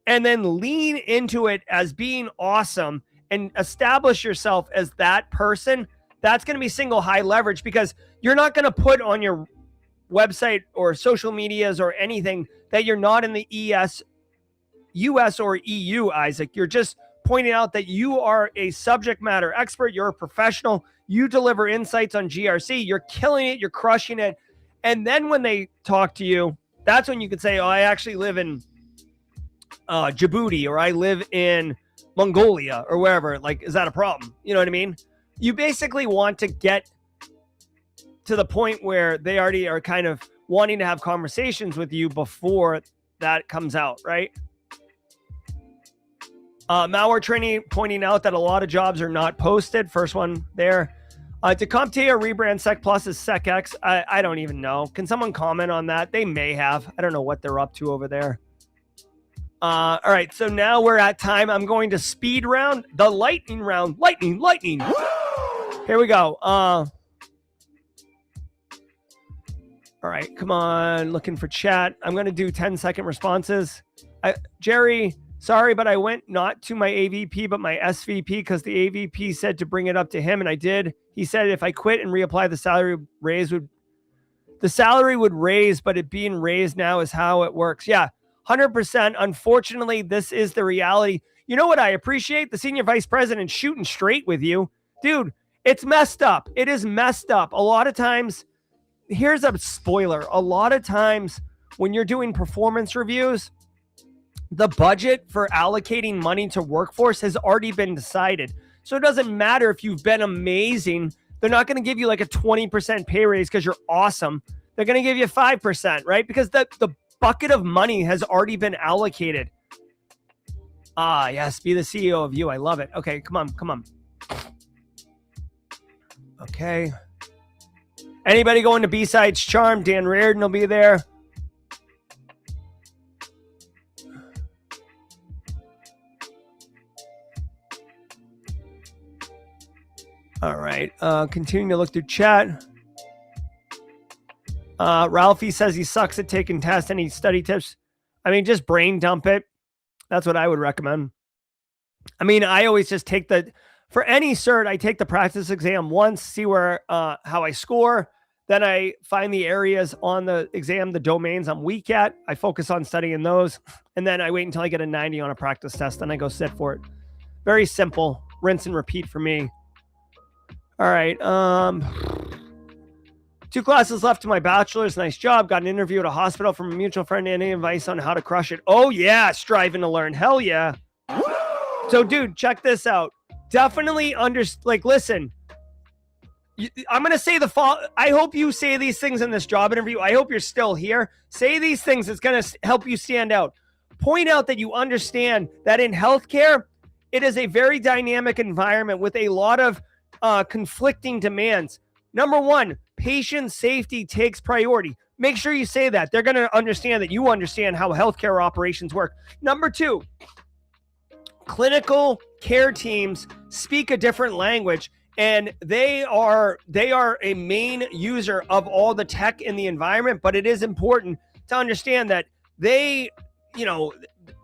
and then lean into it as being awesome and establish yourself as that person. That's going to be single high leverage because you're not going to put on your website or social medias or anything that you're not in the US or EU, Isaac. You're just pointing out that you are a subject matter expert. You're a professional. You deliver insights on GRC. You're killing it. You're crushing it. And then when they talk to you, that's when you can say, oh, I actually live in Djibouti or I live in Mongolia or wherever. Like, is that a problem? You know what I mean? You basically want to get to the point where they already are kind of wanting to have conversations with you before that comes out, right? Malware training pointing out that a lot of jobs are not posted. First one there. To CompTIA rebrand Sec Plus is SecX. I don't even know. Can someone comment on that? They may have. I don't know what they're up to over there. All right, so now we're at time. I'm going to speed round the lightning round. Lightning. Here we go. All right, come on. Looking for chat. I'm going to do 10-second responses. Jerry, sorry, but I went not to my AVP, but my SVP because the AVP said to bring it up to him, and I did. He said if I quit and reapply, the salary would raise, but it being raised now is how it works. Yeah, 100%. Unfortunately, this is the reality. You know what I appreciate? The senior vice president shooting straight with you. Dude, it's messed up. It is messed up. A lot of times, here's a spoiler. A lot of times when you're doing performance reviews, the budget for allocating money to workforce has already been decided. So it doesn't matter if you've been amazing. They're not going to give you like a 20% pay raise because you're awesome. They're going to give you 5%, right? Because the bucket of money has already been allocated. Ah, yes, be the CEO of you. I love it. Okay, come on. Okay. Anybody going to B-Sides Charm? Dan Reardon will be there. All right. Continuing to look through chat. Ralphie says he sucks at taking tests. Any study tips? I mean, just brain dump it. That's what I would recommend. I mean, I always just take for any cert, I take the practice exam once, see where, how I score. Then I find the areas on the exam, the domains I'm weak at. I focus on studying those. And then I wait until I get a 90 on a practice test. Then I go sit for it. Very simple. Rinse and repeat for me. All right. 2 classes left to my bachelor's. Nice job. Got an interview at a hospital from a mutual friend. Any advice on how to crush it? Oh, yeah. Striving to learn. Hell yeah. So, dude, check this out. Definitely listen. I'm going to say I hope you say these things in this job interview. I hope you're still here. Say these things. It's going to help you stand out. Point out that you understand that in healthcare, it is a very dynamic environment with a lot of conflicting demands. Number one, patient safety takes priority. Make sure you say that. They're going to understand that you understand how healthcare operations work. Number two, clinical care teams speak a different language, and they are a main user of all the tech in the environment, but it is important to understand that they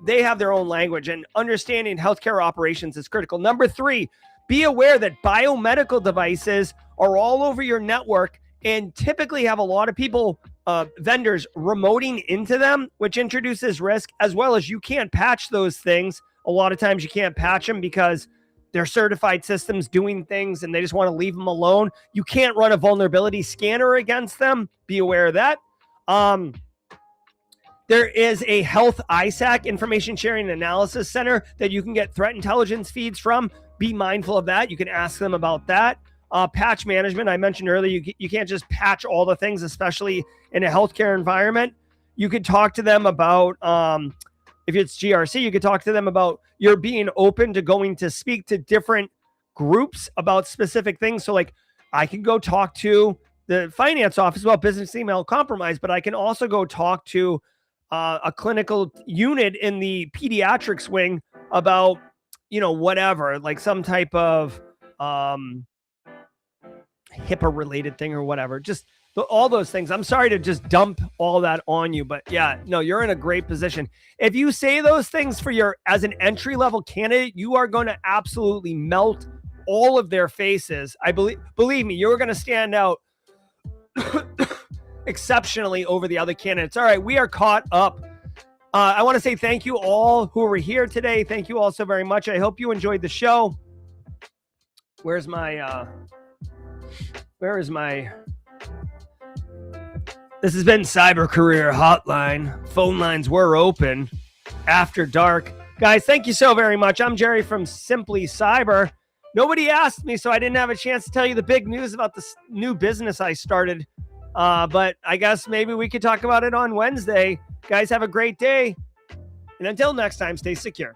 have their own language, and understanding healthcare operations is critical. Number three, be aware that biomedical devices are all over your network and typically have a lot of people, vendors remoting into them, which introduces risk, as well as you can't patch those things. A lot of times you can't patch them because they're certified systems doing things and they just want to leave them alone. You can't run a vulnerability scanner against them. Be aware of that. There is a health ISAC, information sharing and analysis center, that you can get threat intelligence feeds from. Be mindful of that. You can ask them about that. Patch management, I mentioned earlier, you can't just patch all the things, especially in a healthcare environment. You could talk to them about, if it's GRC, you could talk to them about you're being open to going to speak to different groups about specific things. So like I can go talk to the finance office about business email compromise, but I can also go talk to a clinical unit in the pediatrics wing about, whatever, like some type of HIPAA related thing or whatever. Just all those things. I'm sorry to just dump all that on you, but yeah, no, you're in a great position. If you say those things as an entry level candidate, you are going to absolutely melt all of their faces. Believe me, you're going to stand out exceptionally over the other candidates. All right, we are caught up. I want to say thank you all who were here today. Thank you all so very much. I hope you enjoyed the show. Where is my this has been Cyber Career Hotline. Phone lines were open after dark. Guys, thank you so very much. I'm Jerry from Simply Cyber. Nobody asked me, so I didn't have a chance to tell you the big news about this new business I started. But I guess maybe we could talk about it on Wednesday. Guys, have a great day. And until next time, stay secure.